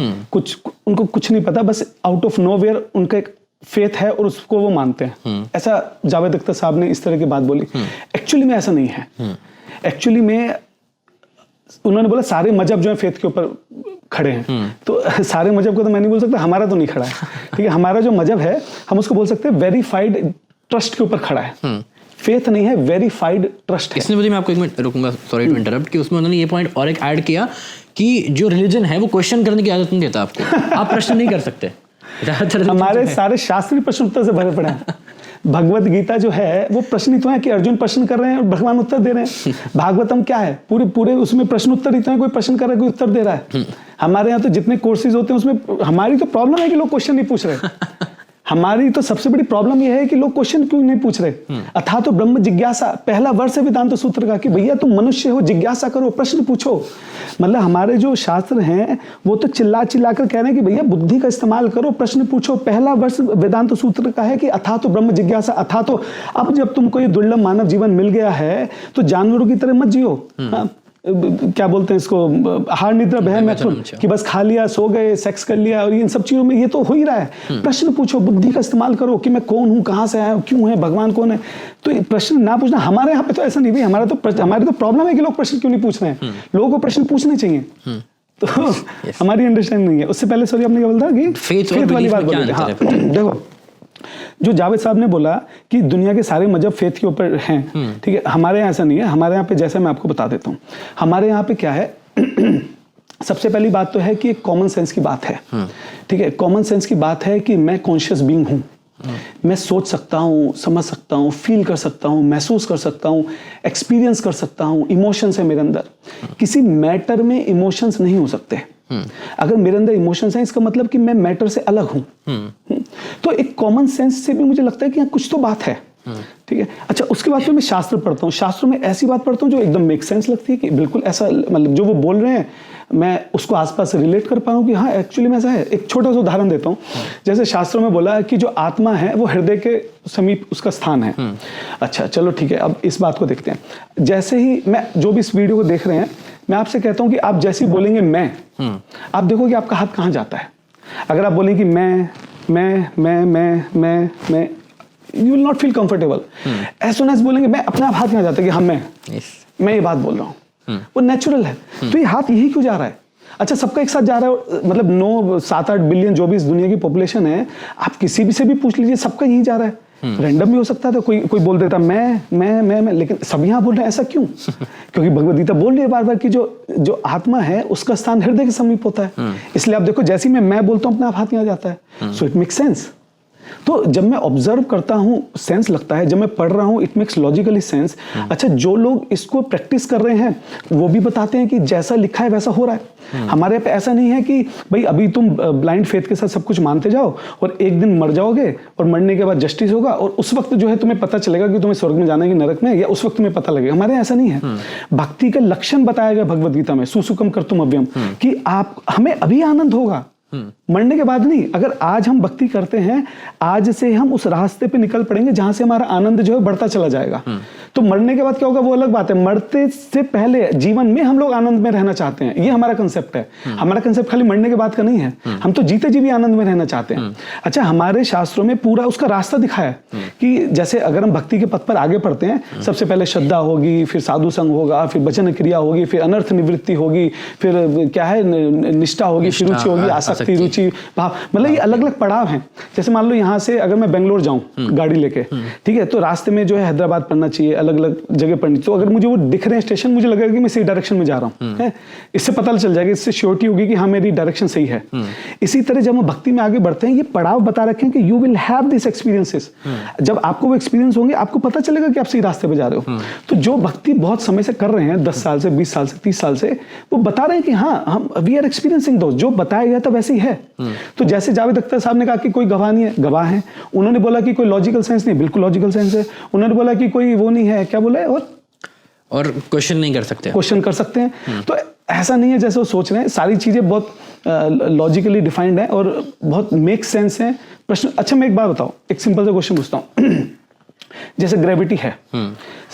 उनको कुछ नहीं पता, बस आउट ऑफ नोवेयर उनका एक फेथ है और उसको वो मानते हैं। ऐसा जावेद अख्तर साहब ने इस तरह की बात बोली। एक्चुअली में ऐसा नहीं है। एक्चुअली में उन्होंने बोला सारे मजहब जो है फेथ के ऊपर खड़े हैं। तो सारे मजहब को तो मैं नहीं बोल सकता, हमारा तो नहीं खड़ा है, ठीक है। हमारा जो मजहब है, हम उसको बोल सकते हैं वेरीफाइड ट्रस्ट के ऊपर खड़ा है। फेथ नहीं है, वेरीफाइड ट्रस्ट है। इसलिए मुझे, मैं आपको एक मिनट रुकूंगा, सॉरी टू इंटरप्ट, कि उसमें उन्होंने ये पॉइंट और एक ऐड किया कि जो रिलीजन है वो क्वेश्चन करने की आदत नहीं देता आपको। आप प्रश्न नहीं कर सकते। हमारे सारे शास्त्र प्रश्न उत्तर से भरे पड़े हैं। भगवत गीता जो है वो प्रश्न ही तो है कि अर्जुन प्रश्न कर रहे हैं और भगवान उत्तर दे रहे हैं। भागवतम क्या है? पूरे उसमें प्रश्न उत्तर ही तो है, कोई प्रश्न कर रहा है, कोई उत्तर दे रहा है। हमारे यहाँ तो जितने कोर्सेज होते हैं उसमें हमारी तो प्रॉब्लम है कि लोग क्वेश्चन नहीं पूछ रहे। हमारी तो सबसे बड़ी प्रॉब्लम यह है कि लोग क्वेश्चन क्यों नहीं पूछ रहे। अथा तो ब्रह्म जिज्ञासा, पहला वर्ष है वेदांत सूत्र का कि भैया तुम मनुष्य हो, जिज्ञासा करो, प्रश्न पूछो। मतलब हमारे जो शास्त्र हैं वो तो चिल्ला कर कह रहे हैं कि भैया बुद्धि का इस्तेमाल करो, प्रश्न पूछो। पहला वर्ष वेदांत सूत्र का है कि अथा तो ब्रह्म जिज्ञासा। अथा तो अब जब तुमको ये दुर्लभ मानव जीवन मिल गया है तो जानवरों की तरह मत जियो। क्या बोलते हैं इसको, आहार निद्रा भय मैथुन, कि बस खा लिया, सो गए, सेक्स कर लिया, और इन सब चीजों में ये तो हो ही रहा है। प्रश्न पूछो, बुद्धि का इस्तेमाल करो कि मैं कौन हूँ, कहाँ से आया हूँ, क्यों है, भगवान कौन है। तो प्रश्न ना पूछना। हमारे यहाँ पे तो ऐसा नहीं भाई, हमारी तो प्रॉब्लम है कि लोग प्रश्न क्यों नहीं पूछ रहे हैं। लोगों को प्रश्न पूछने चाहिए। तो हमारी अंडरस्टैंडिंग नहीं है। उससे पहले सॉरी आपने क्या बोला था कि फेथ वाली बात बोली। देखो, जो जावेद साहब ने बोला कि दुनिया के सारे मजहब फेथ के ऊपर हैं, ठीक है। हमारे यहाँ ऐसा नहीं है। हमारे यहाँ पे जैसे मैं आपको बता देता हूँ, हमारे यहाँ पे क्या है। सबसे पहली बात तो है कि एक कॉमन सेंस की बात है, ठीक है। कॉमन सेंस की बात है कि मैं कॉन्शियस बीइंग हूँ। मैं सोच सकता हूँ, समझ सकता हूँ, फील कर सकता हूँ, महसूस कर सकता हूँ, एक्सपीरियंस कर सकता हूँ। इमोशंस है मेरे अंदर। किसी मैटर में इमोशंस नहीं हो सकते। अगर मेरे अंदर इमोशंस हैं, इसका मतलब कि मैं मैटर से अलग हूं। तो एक कॉमन सेंस से भी मुझे लगता है कि यहाँ कुछ तो बात है, ठीक है। अच्छा, उसके बाद फिर मैं शास्त्र पढ़ता हूँ। शास्त्रों में ऐसी बात पढ़ता हूँ जो एकदम मेक सेंस लगती है कि बिल्कुल ऐसा, मतलब जो वो बोल रहे हैं मैं उसको आसपास से रिलेट कर पा रहा हूँ कि हाँ एक्चुअली में ऐसा है। एक छोटा सा उदाहरण देता हूँ। जैसे शास्त्रों में बोला है कि जो आत्मा है वो हृदय के समीप उसका स्थान है। अच्छा चलो ठीक है, अब इस बात को देखते हैं। जैसे ही मैं, जो भी इस वीडियो को देख रहे हैं, मैं आपसे कहता हूं कि आप जैसे ही बोलेंगे मैं, आप देखो कि आपका हाथ कहां जाता है। अगर आप बोलेंगे कि मैं, you will not feel comfortable. As soon as बोलेंगे मैं, अपने आप हाथ कहां जाता है कि हाँ मैं ये बात बोल रहा हूं, वो नेचुरल है। तो ये हाथ यही क्यों जा रहा है? अच्छा, सबका एक साथ जा रहा है, मतलब 7-8 बिलियन जो भी इस दुनिया की पॉपुलेशन है, आप किसी भी से भी पूछ लीजिए, सबका यही जा रहा है। रैंडम भी हो सकता था, कोई कोई बोल देता मैं, लेकिन सब यहाँ बोल रहे हैं, ऐसा क्यों? क्योंकि भगवद गीता बोल रही है बार बार कि जो आत्मा है उसका स्थान हृदय के समीप होता है। इसलिए आप देखो, जैसे ही मैं बोलता हूँ अपने आप हाथ यहाँ जाता है। So it makes sense. तो जब मैं ऑब्जर्व करता हूँ सेंस लगता है, जब मैं पढ़ रहा हूँ इट मेक्स लॉजिकली सेंस। अच्छा, जो लोग इसको प्रैक्टिस कर रहे हैं वो भी बताते हैं कि जैसा लिखा है वैसा हो रहा है। हमारे पे ऐसा नहीं है कि भाई अभी तुम ब्लाइंड फेथ के साथ सब कुछ मानते जाओ और एक दिन मर जाओगे और मरने के बाद जस्टिस होगा और उस वक्त जो है तुम्हें पता चलेगा कि तुम्हें स्वर्ग में जाना है कि नरक में, या उस वक्त तुम्हें पता लगेगा। हमारे ऐसा नहीं है। भक्ति का लक्षण बताया गया भगवद गीता में, सुसुकम कर्तुम अव्ययम, कि आप हमें अभी आनंद होगा, मरने के बाद नहीं। अगर आज हम भक्ति करते हैं, आज से हम उस रास्ते पे निकल पड़ेंगे जहां से हमारा आनंद जो है बढ़ता चला जाएगा। तो मरने के बाद क्या होगा वो अलग बात है। मरते से पहले जीवन में हम लोग आनंद में रहना चाहते हैं, ये हमारा कंसेप्ट है। हमारा कंसेप्ट खाली मरने के बाद का नहीं है, हम तो जीते जी भी आनंद में रहना चाहते हैं। अच्छा, हमारे शास्त्रों में पूरा उसका रास्ता दिखाया है कि जैसे अगर हम भक्ति के पथ पर आगे बढ़ते हैं, सबसे पहले श्रद्धा होगी, फिर साधु संग होगा, फिर भजन क्रिया होगी, फिर अनर्थ निवृत्ति होगी, फिर क्या है निष्ठा होगी, फिर रुचि होगी, आसक्ति, रुचि, भाव, मतलब ये अलग अलग पड़ाव हैं। जैसे मान लो यहाँ से अगर मैं बेंगलोर जाऊं गाड़ी लेके, ठीक है, तो रास्ते में जो है हैदराबाद पढ़ना चाहिए, अलग अलग जगह पढ़नी। तो अगर मुझे वो दिख रहे हैं स्टेशन, मुझे लगेगा कि मैं सही डायरेक्शन में जा रहा हूँ, है, इससे पता चल जाएगा, इससे श्योरिटी होगी कि हाँ मेरी डायरेक्शन सही है। इसी तरह जब हम भक्ति में आगे बढ़ते हैं, ये पड़ाव बता रखे हैं कि you will have this experiences. जब आपको वो एक्सपीरियंस होंगे, आपको पता चलेगा कि आप सही रास्ते पे जा रहे हो। तो जो भक्ति बहुत समय से कर रहे हैं, 10 साल से, 20 साल से, 30 साल से, वो बता रहे हैं कि हाँ हम वी आर एक्सपीरियंसिंग दोस्त, जो बताया गया था वैसे ही है। तो जैसे जावेद अख्तर साहब ने कहा कि कोई गवाह नहीं है, गवाह है। उन्होंने बोला कि कोई लॉजिकल सेंस नहीं, बिल्कुल लॉजिकल सेंस है। उन्होंने बोला कि कोई वो नहीं है, क्या बोला है, और क्वेश्चन नहीं कर सकते, क्वेश्चन कर सकते हैं। तो ऐसा नहीं है जैसे वो सोच रहे हैं, सारी चीजें बहुत लॉजिकली डिफाइंड है और बहुत मेक सेंस है। प्रश्न, अच्छा मैं एक बात बताओ, एक सिंपल सा क्वेश्चन पूछता हूँ। जैसे ग्रेविटी है,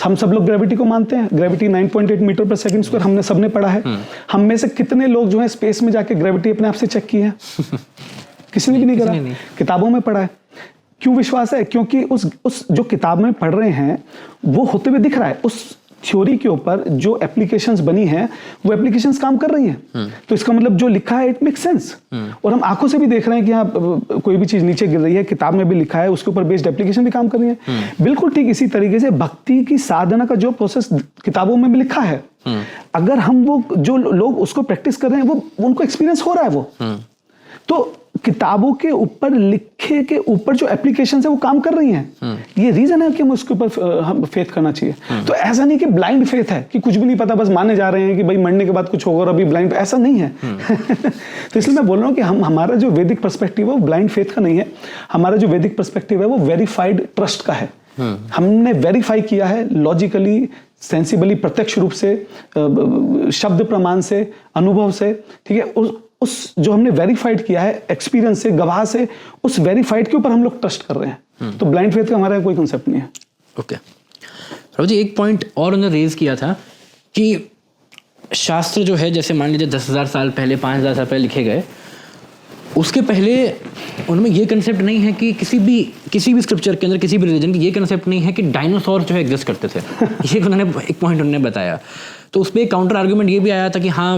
हम सब लोग ग्रेविटी को मानते हैं, ग्रेविटी 9.8 मीटर पर सेकंड स्क्वायर, हमने सबने पढ़ा है। हम में से कितने लोग जो है स्पेस में जाके ग्रेविटी अपने आप से चेक की है? किसी ने भी नहीं करा, किताबों में पढ़ा है। क्यों विश्वास है? क्योंकि उस जो किताब में पढ़ रहे हैं वो होते हुए दिख रहा है। उस थ्योरी के ऊपर जो एप्लीकेशंस बनी हैं वो एप्लीकेशंस काम कर रही हैं। तो इसका मतलब जो लिखा है इट मेक्स सेंस। और हम आंखों से भी देख रहे हैं कि हाँ कोई भी चीज नीचे गिर रही है, किताब में भी लिखा है, उसके ऊपर बेस्ड एप्लीकेशन भी काम कर रही है। बिल्कुल ठीक इसी तरीके से भक्ति की साधना का जो प्रोसेस किताबों में भी लिखा है, अगर हम वो जो लोग उसको प्रैक्टिस कर रहे हैं वो उनको एक्सपीरियंस हो रहा है वो, तो किताबों के ऊपर लिखे के ऊपर जो एप्लीकेशन है वो काम कर रही हैं। ये रीजन है कि हम उसके ऊपर हम फेथ करना चाहिए। तो ऐसा नहीं कि ब्लाइंड फेथ है कि कुछ भी नहीं पता, बस माने जा रहे हैं कि भाई मरने के बाद कुछ होगा और अभी ब्लाइंड, ऐसा नहीं है। तो इसलिए मैं बोल रहा हूँ कि हमारा जो वैदिक पर्सपेक्टिव है वो ब्लाइंड फेथ का नहीं है। हमारा जो वैदिक पर्सपेक्टिव है वो वेरीफाइड ट्रस्ट का है। हमने वेरीफाई किया है लॉजिकली, सेंसिबली, प्रत्यक्ष रूप से, शब्द प्रमाण से, अनुभव से, ठीक है। उस जो हमने वेरीफाइड किया है एक्सपीरियंस से, गवाह से, उस वेरीफाइड के ऊपर हम लोग ट्रस्ट कर रहे हैं। तो ब्लाइंड फेथ का हमारा कोई कंसेप्ट नहीं है। ओके प्रभु जी, एक पॉइंट और उन्होंने रेज किया था कि शास्त्र जो है, जैसे मान लीजिए 10,000 साल पहले, 5,000 साल पहले लिखे गए, उसके पहले उनमें ये कंसेप्ट नहीं है कि किसी भी स्क्रिप्चर के अंदर, किसी भी रिलीजन की ये कंसेप्ट नहीं है कि डायनासोर जो है एग्जिस्ट करते थे। ये उन्होंने एक पॉइंट उन्होंने बताया। तो उस पर एक काउंटर आर्गुमेंट ये भी आया था कि हाँ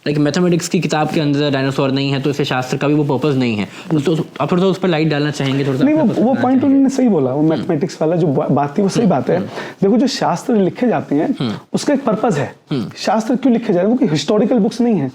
लाइक मैथमेटिक्स की किताब के अंदर डायनासोर नहीं है, तो इसे शास्त्र का भी वो पर्पस नहीं है। तो आप थोड़ा सा उस पर लाइट डालना चाहेंगे? थोड़ा सा नहीं, वो पॉइंट उन्होंने सही बोला, वो मैथमेटिक्स वाला जो बात थी वो सही बात है। देखो जो शास्त्र लिखे जाते हैं उसका एक पर्पस है। शास्त्र क्यों लिखे जा रहे हैं? वो कि हिस्टोरिकल बुक्स नहीं है।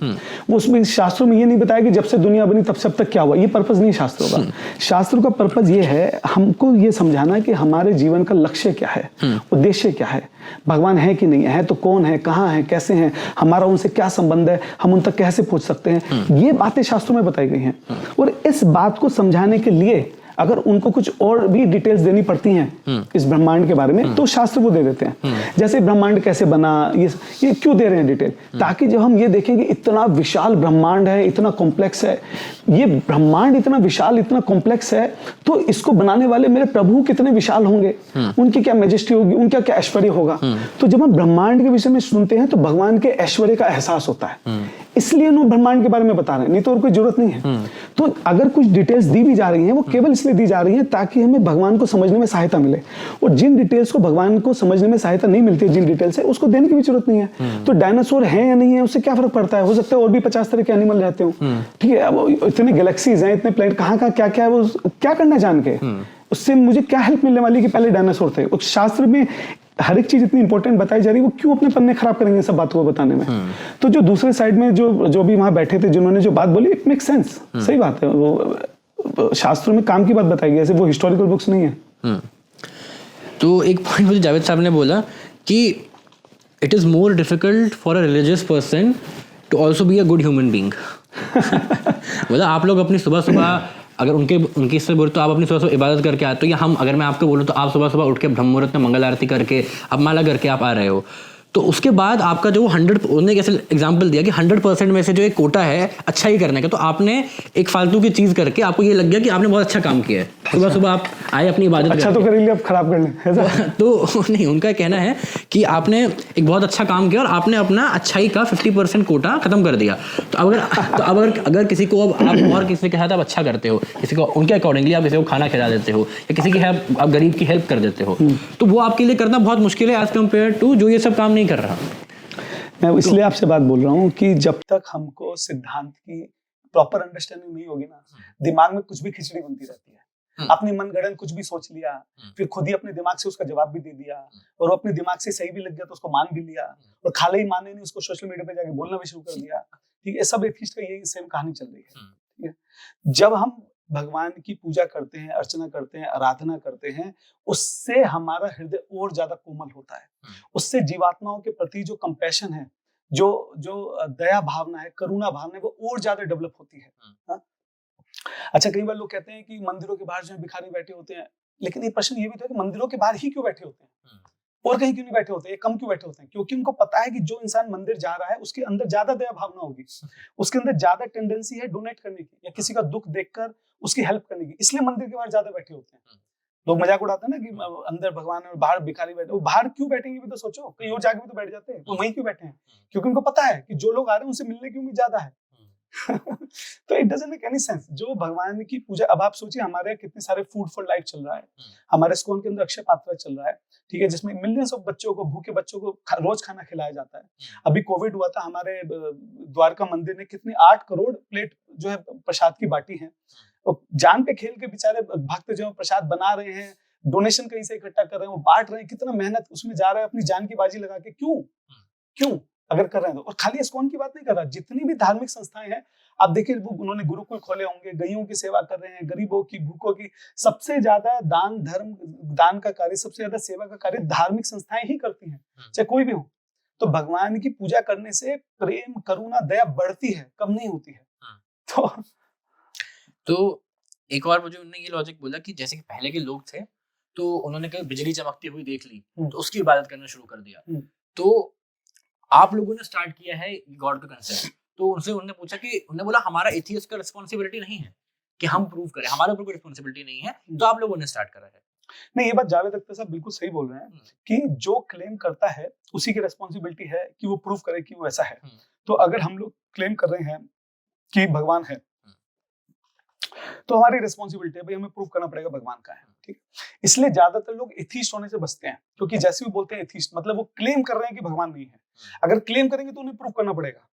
वो उसमें शास्त्रों में ये नहीं बताया कि जब से दुनिया बनी तब से अब तक क्या हुआ, ये पर्पस नहीं शास्त्रों का। शास्त्रों का पर्पस ये है हमको ये समझाना कि हमारे जीवन का लक्ष्य क्या है, उद्देश्य क्या है, भगवान है कि नहीं है, तो कौन है, कहाँ है, कैसे हैं, हमारा उनसे क्या संबंध है, हम उन तक कैसे पहुंच सकते हैं, ये बातें शास्त्रों में बताई गई हैं। और इस बात को समझाने के लिए अगर उनको कुछ और भी डिटेल्स देनी पड़ती हैं इस ब्रह्मांड के बारे में, तो शास्त्र वो दे देते हैं। जैसे ब्रह्मांड कैसे बना, ये क्यों दे रहे हैं डिटेल? ताकि जब हम ये देखें कि इतना विशाल ब्रह्मांड है, इतना कॉम्प्लेक्स है, ये ब्रह्मांड इतना विशाल, इतना कॉम्प्लेक्स है, तो इसको बनाने वाले मेरे प्रभु कितने विशाल होंगे, उनकी क्या मैजेस्टी होगी, उनका क्या ऐश्वर्य होगा। तो जब हम ब्रह्मांड के विषय में सुनते हैं तो भगवान के ऐश्वर्य का एहसास होता है, इसलिए उन्होंने ब्रह्मांड के बारे में बता रहे हैं, नहीं तो और कोई जरूरत नहीं है। तो अगर कुछ डिटेल्स दी भी जा रही हैं वो केवल इसलिए दी जा रही है ताकि हमें भगवान को समझने में सहायता मिले। और जिन डिटेल्स को भगवान को समझने में सहायता नहीं मिलती है, जिन डिटेल्स है, उसको देने की भी जरूरत नहीं है। तो डायनासोर है या नहीं है उससे क्या फर्क पड़ता है? हो सकता है और भी 50 तरह के एनिमल रहते हो, ठीक है। अब इतने गैलेक्सीज हैं, इतने प्लैनेट, कहाँ क्या क्या है, वो क्या करना है जान के? उससे मुझे क्या हेल्प मिलने वाली है कि पहले डायनासोर थे। उस शास्त्र में हर एक चीज इतनी इंपॉर्टेंट बताई जा रही है, वो क्यों अपने पन्ने खराब करेंगे सब बातों को बताने में। तो जो दूसरे साइड में जो भी वहां बैठे थे, जिन्होंने जो बात बोली, इट मेक सेंस, सही बात है, वो शास्त्रों में काम की बात बताई गई, ऐसे वो हिस्टोरिकल बुक्स नहीं है। तो एक पॉइंट मुझे जावेद साहब ने बोला कि it is more difficult for a religious person to also be a good human being. मतलब आप लोग अपनी सुबह सुबह, अगर उनकी इससे बोले तो आप अपनी सुबह सुबह इबादत करके आते हो, या हम अगर मैं आपको बोलूँ तो आप सुबह सुबह उठ के ब्रह्म मुहूर्त में मंगल आरती करके अब माला करके आप आ रहे हो, तो उसके बाद आपका जो 100, उन्होंने कैसे एग्जांपल दिया कि 100% में से जो एक कोटा है अच्छा ही करने का, तो आपने एक फालतू की चीज़ करके आपको ये लग गया कि आपने बहुत अच्छा काम किया है। सुबह सुबह आप आए अपनी इबादत अच्छा तो कर लिया, अब खराब कर लें तो नहीं, उनका कहना है कि आपने एक बहुत अच्छा काम किया और आपने अपना अच्छाई का 50% कोटा खत्म कर दिया। तो अगर किसी को अब आप और किसी के साथ आप अच्छा करते हो, किसी को उनके अकॉर्डिंगली आप किसी को खाना खिला देते हो, या किसी की आप गरीब की हेल्प कर देते हो, तो वो आपके लिए करना बहुत मुश्किल है एज कम्पेयर टू जो ये सब काम नहीं कर रहा। मैं इसलिए आपसे बात बोल रहा हूँ कि जब तक हमको सिद्धांत की प्रॉपर अंडरस्टैंडिंग नहीं होगी ना, दिमाग में कुछ भी खिचड़ी बनती रहती है। अपनी मनगढ़ंत कुछ भी सोच लिया, फिर खुद ही अपने दिमाग से उसका जवाब भी दे दिया, और वो अपने दिमाग से सही भी लग गया तो उसको मान भी लिया, और खाले ही माने नहीं उसको सोशल मीडिया पे जाके बोलना भी शुरू कर दिया। ठीक है, सब एथिस्ट का यही सेम कहानी चल रही है। ठीक है, जब हम भगवान की पूजा करते हैं, अर्चना करते हैं, आराधना करते हैं, उससे हमारा हृदय और ज्यादा कोमल होता है। उससे जीवात्माओं के प्रति जो कंपैशन है, जो दया भावना है, करुणा भावना है, वो और ज्यादा डेवलप होती है। हाँ? अच्छा, कई बार लोग कहते हैं कि मंदिरों के बाहर जो है भिखारी बैठे होते हैं, लेकिन ये प्रश्न ये भी था कि मंदिरों के बाहर ही क्यों बैठे होते हैं, और कहीं क्यों नहीं बैठे होते, कम क्यों बैठे होते हैं? क्योंकि उनको पता है कि जो इंसान मंदिर जा रहा है उसके अंदर ज्यादा दया भावना होगी, उसके अंदर ज्यादा टेंडेंसी है डोनेट करने की, या किसी का दुख देखकर उसकी हेल्प करने की, इसलिए मंदिर के बाहर ज्यादा बैठे होते हैं। लोग मजाक उड़ाते हैं ना कि अंदर भगवान है और बाहर भिखारी बैठे, वो बाहर क्यों बैठेंगे भी तो सोचो, कहीं और जाके भी तो बैठ जाते हैं, तो वहीं क्यों बैठे हैं? क्योंकि उनको पता है कि जो लोग आ रहे हैं उनसे मिलने की उम्मीद ज्यादा है। तो it doesn't make any sense. जो भगवान की पूजा, अब आप सोचिए हमारे कितने सारे फूड फॉर लाइफ चल रहा है, हमारे स्कूल के अंदर अक्षय पात्रा चल रहा है, ठीक है, जिसमें मिलियंस ऑफ बच्चों को, भूखे बच्चों को रोज खाना खिलाया जाता है। अभी कोविड हुआ था, हमारे द्वारका मंदिर ने कितनी 8 करोड़ प्लेट जो है प्रसाद की बांटी है, और जान पे खेल के बेचारे भक्त जो प्रसाद बना रहे हैं, डोनेशन कहीं से इकट्ठा कर रहे हैं, वो बांट रहे हैं, कितना मेहनत उसमें जा रहा है, अपनी जान की बाजी लगा के। क्यों अगर कर रहे हैं तो? और खाली इस्कॉन की बात नहीं कर रहा, जितनी भी धार्मिक संस्थाएं हैं, आप देखिए वो उन्होंने गुरुकुल खोले होंगे, गईयों की सेवा कर रहे हैं, गरीबों की, भूखों की, सबसे ज्यादा दान का कार्य, सबसे ज्यादा सेवा का कार्य धार्मिक संस्थाएं ही करती हैं, चाहे कोई भी हो। तो भगवान की पूजा करने से प्रेम, करुणा, दया बढ़ती है, कम नहीं होती है। तो एक और मुझे उन्होंने ये लॉजिक बोला कि जैसे कि पहले के लोग थे, तो उन्होंने कभी बिजली चमकती हुई देख ली तो उसकी इबादत करना शुरू कर दिया। तो आप लोगों ने स्टार्ट किया है गॉड का कंसेप्ट, तो उनसे उन्होंने पूछा कि, उन्होंने बोला हमारा एथियस्ट का रिस्पांसिबिलिटी नहीं है कि हम प्रूव करें, हमारे ऊपर कोई रिस्पांसिबिलिटी नहीं है, तो आप लोगों ने स्टार्ट करा है। नहीं, ये बात जावेद अख्तर साहब बिल्कुल सही बोल रहे हैं कि जो क्लेम करता है उसी की रिस्पांसिबिलिटी है कि वो प्रूव करे कि वो ऐसा है। तो अगर हम लोग क्लेम कर रहे हैं कि भगवान है, तो हमारी रिस्पांसिबिलिटी है भाई, हमें प्रूव करना पड़ेगा भगवान का है। ठीक है, इसलिए ज्यादातर लोग एथिस्ट होने से बचते हैं, क्योंकि जैसे भी बोलते हैं एथिस्ट, मतलब वो क्लेम कर रहे हैं कि भगवान नहीं है। अगर क्लेम करेंगे तो उन्हें प्रूव करना पड़ेगा,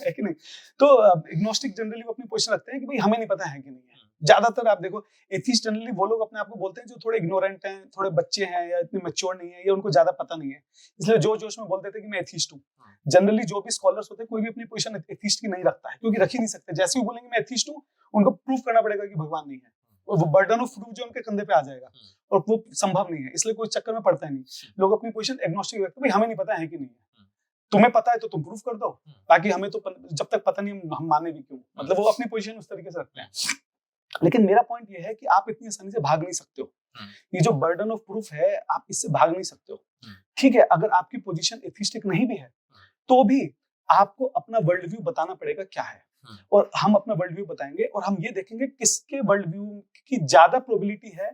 है कि नहीं? तो एग्नोस्टिक जनरली वो अपनी पोजीशन रखते हैं कि भाई हमें नहीं पता है कि नहीं है। ज्यादातर आप देखो एथिस्ट जनरली वो लोग अपने आप को बोलते हैं जो थोड़े इग्नोरेंट हैं, थोड़े बच्चे हैं, या इतने मैच्योर नहीं है, या उनको ज्यादा पता नहीं है, इसलिए जोश में बोल देते हैं कि मैं एथिस्ट हूँ। जनरली जो भी स्कॉलर्स होते हैं, कोई भी अपनी पोजीशन एथिस्ट की नहीं रखता है, क्योंकि रख ही नहीं सकते। जैसे ही बोलेंगे मैं एथिस्ट हूँ, उनको प्रूव करना पड़ेगा कि भगवान नहीं है, और वो बर्डन ऑफ प्रूफ जो उनके कंधे पे आ जाएगा, और वो संभव नहीं है, इसलिए कोई चक्कर में पड़ता है नहीं। लोग अपनी पोजीशन एग्नोस्टिक रखते हैं, भाई हमें नहीं पता है कि नहीं है, तुम्हें पता है तो तुम प्रूफ कर दो, बाकी हमें तो जब तक पता नहीं हम माने भी क्यों। मतलब वो अपनी पोजीशन उस तरीके से रखते हैं। लेकिन मेरा पॉइंट ये है कि आप इतनी आसानी से भाग नहीं सकते हो, ये जो बर्डन ऑफ प्रूफ है आप इससे भाग नहीं सकते हो। ठीक है, अगर आपकी पोजीशन एथिस्टिक नहीं भी है तो भी आपको अपना वर्ल्ड व्यू बताना पड़ेगा क्या है, और हम अपना वर्ल्ड व्यू बताएंगे, और हम ये देखेंगे किसके वर्ल्ड व्यू की ज्यादा प्रोबेबिलिटी है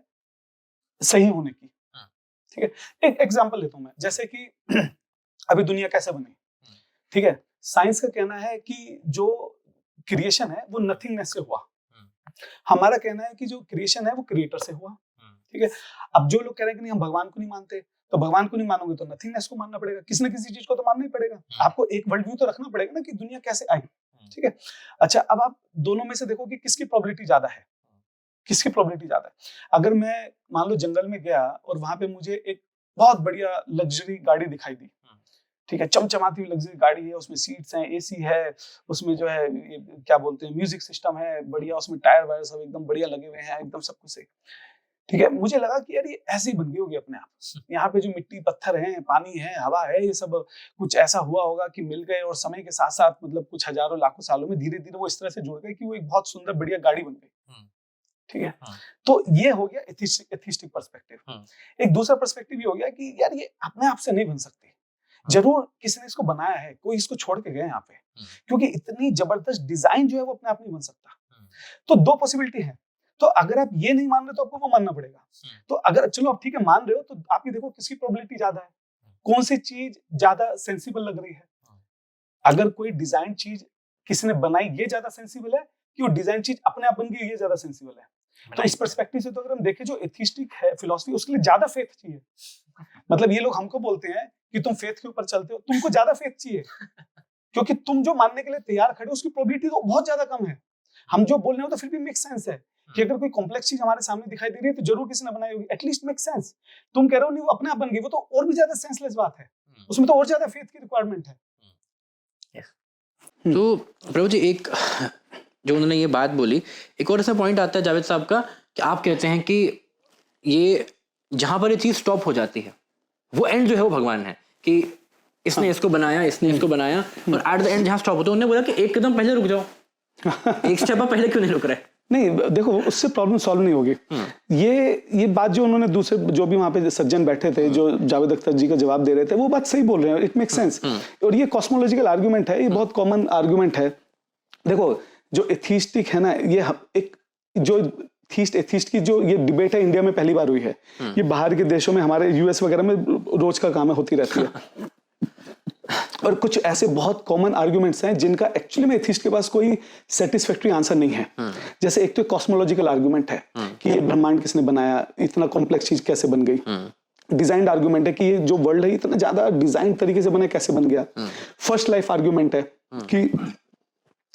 सही होने की। ठीक है, एक एग्जांपल लेता हूं मैं, जैसे कि अभी दुनिया कैसे बनी। ठीक है, साइंस का कहना है कि जो क्रिएशन है वो नथिंगनेस से हुआ, हमारा कहना है कि जो क्रिएशन है वो क्रिएटर से हुआ। ठीक है, अब जो लोग कह रहे हैं कि नहीं हम भगवान को नहीं मानते, तो भगवान को नहीं मानोगे तो नथिंगनेस को मानना पड़ेगा, किसी न किसी चीज को तो मानना ही पड़ेगा। आपको एक वर्ल्ड व्यू तो रखना पड़ेगा ना कि दुनिया कैसे आई। ठीक है, अच्छा अब आप दोनों में से देखो कि किसकी प्रोबेबिलिटी ज्यादा है, किसकी प्रोबेबिलिटी ज्यादा है? अगर मैं मान लो जंगल में गया और वहां पे मुझे एक बहुत बढ़िया लग्जरी गाड़ी दिखाई दी, ठीक है, चमचमाती हुई लग्जरी गाड़ी है, उसमें सीट्स हैं, एसी है, उसमें जो है ये क्या बोलते हैं म्यूजिक सिस्टम है बढ़िया, उसमें टायर वायर सब एकदम बढ़िया लगे हुए हैं, एकदम सब कुछ सही, ठीक है। मुझे लगा कि यार ये ऐसी बन गई होगी अपने आप, यहाँ पे जो मिट्टी पत्थर हैं, पानी है, हवा है, ये सब कुछ ऐसा हुआ होगा कि मिल गए और समय के साथ साथ मतलब कुछ हजारों लाखों सालों में धीरे धीरे वो इस तरह से जुड़ गए कि वो एक बहुत सुंदर बढ़िया गाड़ी बन गई, ठीक है। तो ये हो गया एथिस्टिक पर्सपेक्टिव। एक दूसरा पर्सपेक्टिव ये हो गया कि यार ये अपने आप से नहीं बन सकती, जरूर किसी ने इसको बनाया है, कोई इसको छोड़ के गए यहाँ पे, क्योंकि इतनी जबरदस्त डिजाइन जो है वो अपने आप नहीं बन सकता। तो दो पॉसिबिलिटी है, तो अगर आप ये नहीं मान रहे तो आपको वो मानना पड़ेगा। तो अगर चलो आप ठीक है मान रहे हो, तो आप ये देखो किसकी प्रोबेबिलिटी ज्यादा है, कौन सी चीज ज्यादा सेंसिबल लग रही है। अगर कोई डिजाइन चीज किसी ने बनाई ये ज्यादा सेंसिबल है कि वो डिजाइन चीज अपने आप बन गई ये ज्यादा सेंसिबल है। तो इस पर्सपेक्टिव से तो अगर हम देखें जो एथिस्टिक है फिलॉसफी, उसके लिए ज्यादा फेथ चाहिए। मतलब ये लोग हमको बोलते हैं कि तुम फेथ के ऊपर चलते हो, तुमको ज्यादा फेथ चाहिए क्योंकि तुम जो मानने के लिए तैयार खड़े हो उसकी प्रोबेबिलिटी तो बहुत ज्यादा कम है। हम जो बोल रहे हो तो फिर भी मेक सेंस है कि अगर कोई कॉम्प्लेक्स चीज हमारे सामने दिखाई दे रही है तो जरूर किसी ने बनाई होगी, एटलीस्ट मेक सेंस। तुम कह रहे हो नहीं वो अपने आप बन गई, वो तो और भी ज्यादा सेंसलेस बात है, उसमें तो और ज्यादा फेथ की रिक्वायरमेंट है। तो प्रभु जी एक जो उन्होंने ये बात बोली, एक और ऐसा पॉइंट आता है जावेद साहब का कि आप कहते हैं कि ये जहां पर ये चीज स्टॉप हो जाती है वो एंड जो है वो भगवान है, कि इसने इसको बनाया, इसने इसको बनाया, और एट द एंड जहां स्टॉप होता है उन्होंने बोला कि एक कदम पहले रुक जाओ, एक स्टेप आप पहले क्यों नहीं रुक रहे? नहीं देखो उससे प्रॉब्लम सॉल्व नहीं होगी। ये बात जो उन्होंने दूसरे जो भी वहां पे सज्जन बैठे थे जो जावेद अख्तर जी का जवाब दे रहे थे वो बात सही बोल रहे हैं, इट मेक सेंस। और ये कॉस्मोलॉजिकल आर्गुमेंट है, ये बहुत कॉमन आर्गुमेंट है। देखो जो एथिस्टिक है ना, ये एक जो एथिस्ट की जो ये डिबेट है इंडिया में पहली बार हुई है, ये बाहर के देशों में हमारे यूएस वगैरह में रोज का काम है, होती रहती है। और कुछ ऐसे बहुत कॉमन आर्गुमेंट्स हैं जिनका एक्चुअली में एथिस्ट के पास कोई सेटिस्फैक्टरी आंसर नहीं है। जैसे एक तो कॉस्मोलॉजिकल आर्गुमेंट है कि ये ब्रह्मांड किसने बनाया, इतना कॉम्प्लेक्स चीज कैसे बन गई। डिजाइन्ड आर्गुमेंट है कि ये जो वर्ल्ड है इतना ज्यादा डिजाइन तरीके से बना, कैसे बन गया। फर्स्ट लाइफ आर्गुमेंट है कि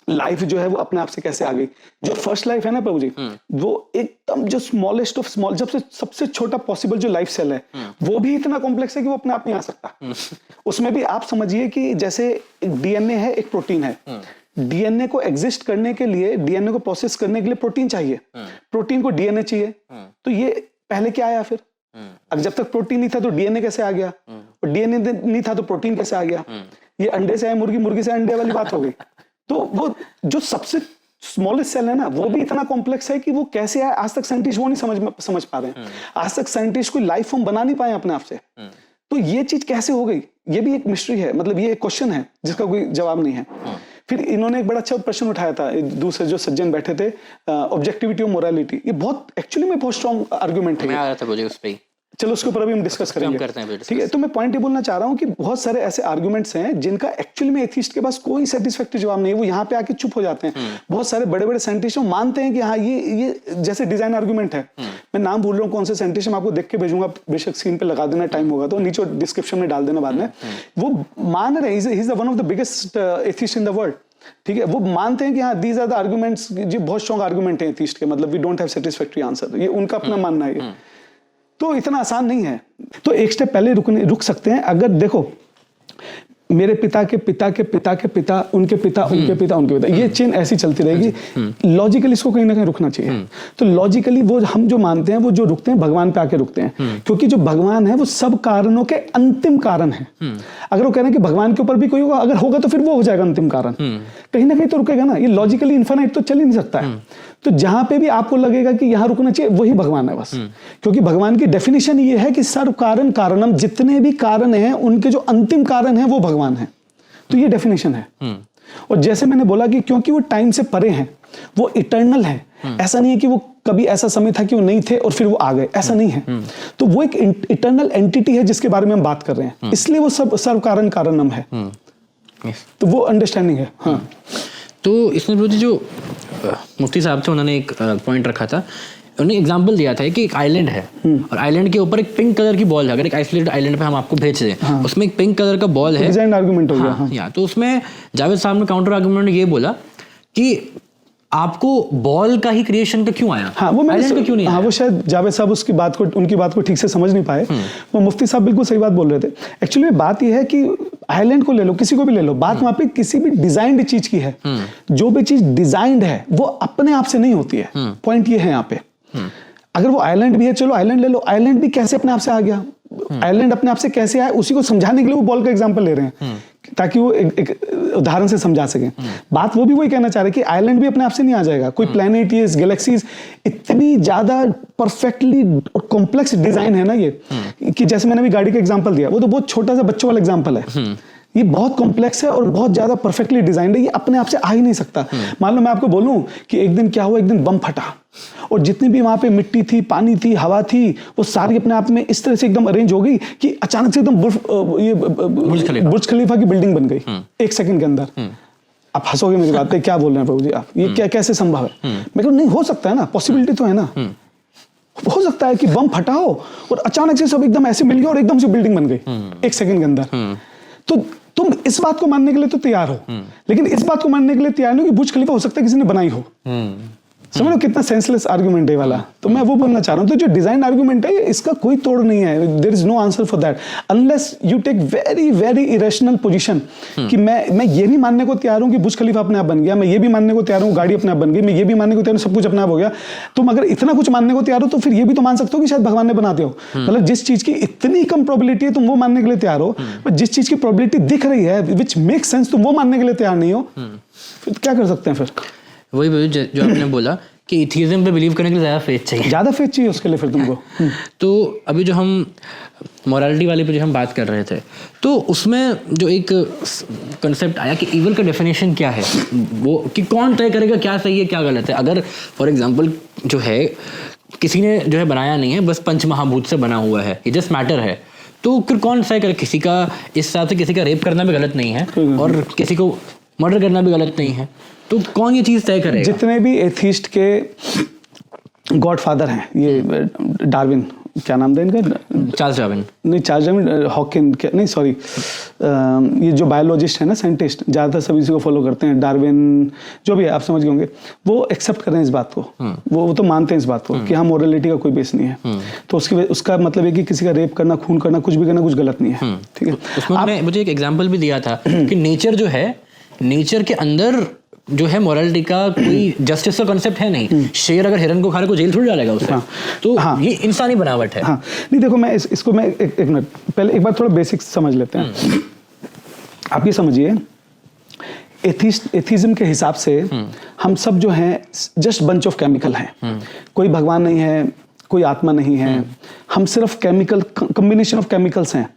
लाइफ जो है वो अपने आप से कैसे आ गई। जो फर्स्ट लाइफ है ना प्रभु जी, वो एकदम जो स्मॉलेस्ट ऑफ स्मॉल, जब से सबसे छोटा पॉसिबल जो लाइफ सेल है वो भी इतना कॉम्प्लेक्स है कि वो अपने आप नहीं आ सकता। उसमें भी आप समझिए कि जैसे एक डीएनए है, एक प्रोटीन है। डीएनए को एग्जिस्ट करने के लिए, डीएनए को प्रोसेस करने के लिए प्रोटीन चाहिए, प्रोटीन को डीएनए चाहिए। तो ये पहले क्या आया फिर? अगर जब तक प्रोटीन नहीं था तो डीएनए कैसे आ गया, और डीएनए नहीं था तो प्रोटीन कैसे आ गया? ये अंडे से आए मुर्गी, मुर्गी से अंडे वाली बात हो गई। तो वो जो सबसे स्मॉलेस्ट सेल है ना वो भी इतना कॉम्प्लेक्स है कि वो कैसे आया आज तक साइंटिस्ट वो नहीं समझ पा रहे हैं। आज तक साइंटिस्ट कोई लाइफ फॉर्म बना नहीं पाए अपने आप से। तो ये चीज कैसे हो गई, ये भी एक मिस्ट्री है, मतलब ये एक क्वेश्चन है जिसका कोई जवाब नहीं है। फिर इन्होंने एक बड़ा अच्छा प्रश्न उठाया था, दूसरे जो सज्जन बैठे थे, ऑब्जेक्टिविटी और मोरालिटी। ये बहुत एक्चुअली में बहुत स्ट्रॉन्ग आर्गुमेंट है। मैं आ रहा था बोलिए उस पे ही। चलो उसके ऊपर अभी हम डिस्कस करेंगे, ठीक है। तो मैं पॉइंट ये बोलना चाह रहा हूँ कि बहुत सारे ऐसे आर्गुमेंट्स हैं जिनका एक्चुअली में एथिस्ट के पास कोई सेटिस्फैक्टरी जवाब नहीं है, वो यहाँ पे आके चुप हो जाते हैं। बहुत सारे बड़े बड़े साइंटिस्ट मानते हैं कि हाँ ये जैसे डिजाइन आर्गुमेंट है। मैं नाम भूल रहा हूँ कौन से साइंटिस्ट, मैं आपको देख के भेजूंगा, बेशक स्क्रीन पे लगा देना, टाइम होगा तो नीचे डिस्क्रिप्शन में डाल देना बाद में। वो मान रहे हैं, he is one of the biggest atheist in the world, ठीक है। वो मानते हैं कि हाँ दीज आर द आर्गुमेंट्स, ये बहुत स्ट्रॉन्ग आर्गुमेंट है एथिस्ट के, मतलब we don't have satisfactory answer, ये उनका अपना मानना है। तो इतना आसान नहीं है। तो एक स्टेप पहले रुक सकते हैं। अगर देखो मेरे पिता के पिता के पिता के पिता, उनके पिता, उनके पिता, उनके पिता, ये चेन ऐसी चलती रहेगी। लॉजिकली इसको कहीं ना कहीं रुकना चाहिए। तो लॉजिकली वो हम जो मानते हैं वो जो रुकते हैं भगवान पे आके रुकते हैं, क्योंकि जो भगवान है वो सब कारणों के अंतिम कारण है। अगर वो कह रहे हैं कि भगवान के ऊपर भी कोई होगा, अगर होगा तो फिर वो हो जाएगा अंतिम कारण, कहीं ना कहीं तो रुकेगा ना। ये लॉजिकली इन्फिनाइट तो चल ही नहीं सकता है। तो जहां पे भी आपको लगेगा कि यहां रुकना चाहिए वही भगवान है बस, क्योंकि भगवान की डेफिनेशन ये है कि सर्व कारण कारणम, जितने भी कारण हैं उनके जो अंतिम कारण है वो भगवान है। तो ये डेफिनेशन है। और जैसे मैंने बोला कि क्योंकि वो टाइम से परे हैं, वो इटर्नल है। ऐसा नहीं है कि वो कभी ऐसा समय था कि वो नहीं थे और फिर वो आ गए, ऐसा नहीं है। तो वो एक इटर्नल एंटिटी है जिसके बारे में हम बात कर रहे हैं, इसलिए वो सब सर्व कारण कारणम है। तो वो अंडरस्टैंडिंग है। हाँ, तो इसमें जो मुफ्ती साहब थे उन्होंने एक पॉइंट रखा था, उन्होंने एग्जांपल दिया था कि एक आइलैंड है और आइलैंड के ऊपर एक पिंक कलर की बॉल है। अगर एक आइसोलेटेड आइलैंड पे हम आपको भेज दें, उसमें एक पिंक कलर का बॉल है, डिजाइन आर्गुमेंट हो गया। हाँ, तो उसमें जावेद साहब ने काउंटर आर्गुमेंट ये बोला कि आपको बॉल का ही क्रिएशन का क्यों आया? हाँ वो आइलैंड का क्यों नहीं हाँ आया? वो शायद जावेद साहब उनकी बात को ठीक से समझ नहीं पाए। वो मुफ्ती साहब बिल्कुल सही बात बोल रहे थे। एक्चुअली बात ये है कि आइलैंड को ले लो, किसी को भी ले लो, बात वहां पे किसी भी डिजाइंड चीज की है। जो भी चीज डिजाइंड है वो अपने आप से नहीं होती है। पॉइंट ये है यहाँ पे। अगर वो आइलैंड भी है, चलो आइलैंड ले लो, आइलैंड भी कैसे अपने आप से आ गया, आइलैंड अपने आप से कैसे आया, उसी को समझाने के लिए वो बॉल का एग्जांपल ले रहे हैं ताकि वो एक उदाहरण से समझा सकें। बात वो भी वही कहना चाह रहे हैं कि आइलैंड भी अपने आप से नहीं आ जाएगा। कोई प्लैनेट, ये गैलेक्सीज इतनी ज्यादा परफेक्टली कॉम्प्लेक्स डिजाइन है ना ये, कि जैसे मैंने अभी गाड़ी का एग्जांपल दिया, वो तो बहुत छोटा सा बच्चों वाला एग्जांपल है। ये बहुत कॉम्प्लेक्स है और बहुत ज्यादा परफेक्टली डिजाइंड है, ये अपने आप से आ ही नहीं सकता। मान लो मैं आपको बोलूं कि एक दिन क्या हुआ, एक दिन बम फटा और जितनी भी वहां पे मिट्टी थी, पानी थी, हवा थी, वो सारी अपने आप में इस तरह से एकदम अरेंज हो गई कि अचानक से एकदम बुर्ज खलीफा की बिल्डिंग बन गई 1 सेकंड के अंदर। आप हंसोगे मेरी बात पे, क्या बोल रहे हैं प्रभु जी आप, ये क्या कैसे संभव है? मैं कहूँ नहीं हो सकता है ना, पॉसिबिलिटी तो है ना। हो सकता है कि बम फटा हो और अचानक से सब एकदम ऐसे मिल गया और एकदम से बिल्डिंग बन गई 1 सेकंड के अंदर। तो तुम इस बात को मानने के लिए तो तैयार हो, लेकिन इस बात को मानने के लिए तैयार नहीं कि बुर्ज खलीफा हो सकता है किसी ने बनाई हो। समझ लो कितना सेंसलेस आर्गुमेंट है वाला। तो मैं वो बोलना चाह रहा हूँ, तो जो डिजाइन आर्गुमेंट है इसका कोई तोड़ नहीं है। There is no answer for that unless you take very very irrational position कि मैं ये भी मानने को तैयार हूँ कि बुर्ज खलीफा अपने आप बन गया, मैं ये भी मानने को तैयार हूँ गाड़ी अपने आप बन गई, मैं ये भी मानने को तैयार हूँ सब कुछ अपने आप हो गया। तुम अगर इतना कुछ मानने को तैयार हो तो फिर ये भी तो मान सकते हो कि शायद भगवान ने बनाते हो। मतलब जिस चीज की इतनी कम प्रोबेबिलिटी है तुम वो मानने के लिए तैयार हो, जिस चीज की प्रोबेबिलिटी दिख रही है विच मेक सेंस तुम वो मानने के लिए तैयार नहीं हो, फिर क्या कर सकते हैं? फिर वही जो आपने बोला कि एथिज्म पे बिलीव करने के लिए ज़्यादा फेथ चाहिए उसके लिए फिर तुमको। तो अभी जो हम मॉरलिटी वाले पे जो हम बात कर रहे थे, तो उसमें जो एक कंसेप्ट आया कि ईवल का डेफिनेशन क्या है, वो कि कौन तय करेगा क्या सही है क्या गलत है। अगर फॉर एग्जांपल जो है किसी ने जो है बनाया नहीं है, बस पंचमहाभूत से बना हुआ है, ये जस्ट मैटर है, तो फिर कौन तय करे? किसी का इस हिसाब से किसी का रेप करना भी गलत नहीं है और किसी को मर्डर करना भी गलत नहीं है, तो कौन ये चीज़ तय करेगा? जितने भी एथिस्ट के गॉडफादर हैं, ये डार्विन, क्या नाम था इनका? चार्ल्स डार्विन नहीं, चार्ल्स डार्विन, हॉकिन, नहीं सॉरी, ये जो बायोलॉजिस्ट है ना, साइंटिस्ट, ज़्यादातर सब इसी को फॉलो करते हैं, डार्विन जो भी है, आप समझ गए होंगे, वो एक्सेप्ट कर रहे हैं इस बात को। वो तो मानते हैं इस बात को कि हाँ मोरलिटी का कोई बेस नहीं है। तो उसका मतलब है कि किसी का रेप करना, खून करना, कुछ भी करना कुछ गलत नहीं है। ठीक है। उसमें मुझे एक एग्जाम्पल भी दिया था कि नेचर जो है, नेचर के अंदर जो है मोरालिटी का कोई जस्टिस का कॉन्सेप्ट है नहीं। शेर अगर हिरन को खा रहा को जेल थोड़ी डालेगा उसे। तो ये इंसानी बनावट है। नहीं देखो, मैं इसको मैं एक मिनट पहले एक बार थोड़ा बेसिक समझ लेते हैं। आप ये समझिए, एथिज्म के हिसाब से हम सब जो हैं जस्ट बंच ऑफ केमिकल हैं। कोई भगवान नहीं है, कोई आत्मा नहीं है, हम सिर्फ केमिकल, कॉम्बिनेशन ऑफ केमिकल्स हैं।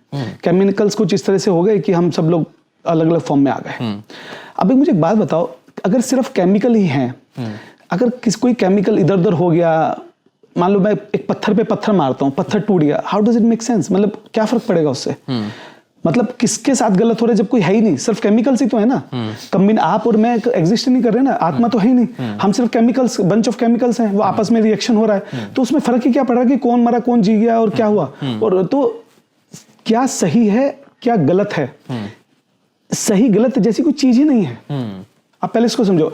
केमिकल्स कुछ इस तरह से हो गए कि हम सब लोग अलग अलग फॉर्म में आ गए। अब मुझे एक बात बताओ, अगर सिर्फ केमिकल ही हैं, अगर कोई केमिकल इधर उधर हो गया, मान लो मैं एक पत्थर पे पत्थर मारता हूँ, पत्थर टूट गया, how does it make sense? मतलब क्या फर्क पड़ेगा उससे? मतलब किसके साथ गलत हो रहा है जब कोई है ही नहीं, सिर्फ केमिकल्स ही तो है ना। कम्बिन आप और मैं एग्जिस्ट नहीं कर रहे ना, आत्मा तो है ही नहीं, हम सिर्फ केमिकल्स, बंच ऑफ केमिकल्स हैं, वो आपस में रिएक्शन हो रहा है। तो उसमें फर्क ही क्या पड़ रहा है कि कौन मरा, कौन जी गया और क्या हुआ? और तो क्या सही है क्या गलत है? सही गलत जैसी कोई चीज ही नहीं है। आप पहले इसको समझो,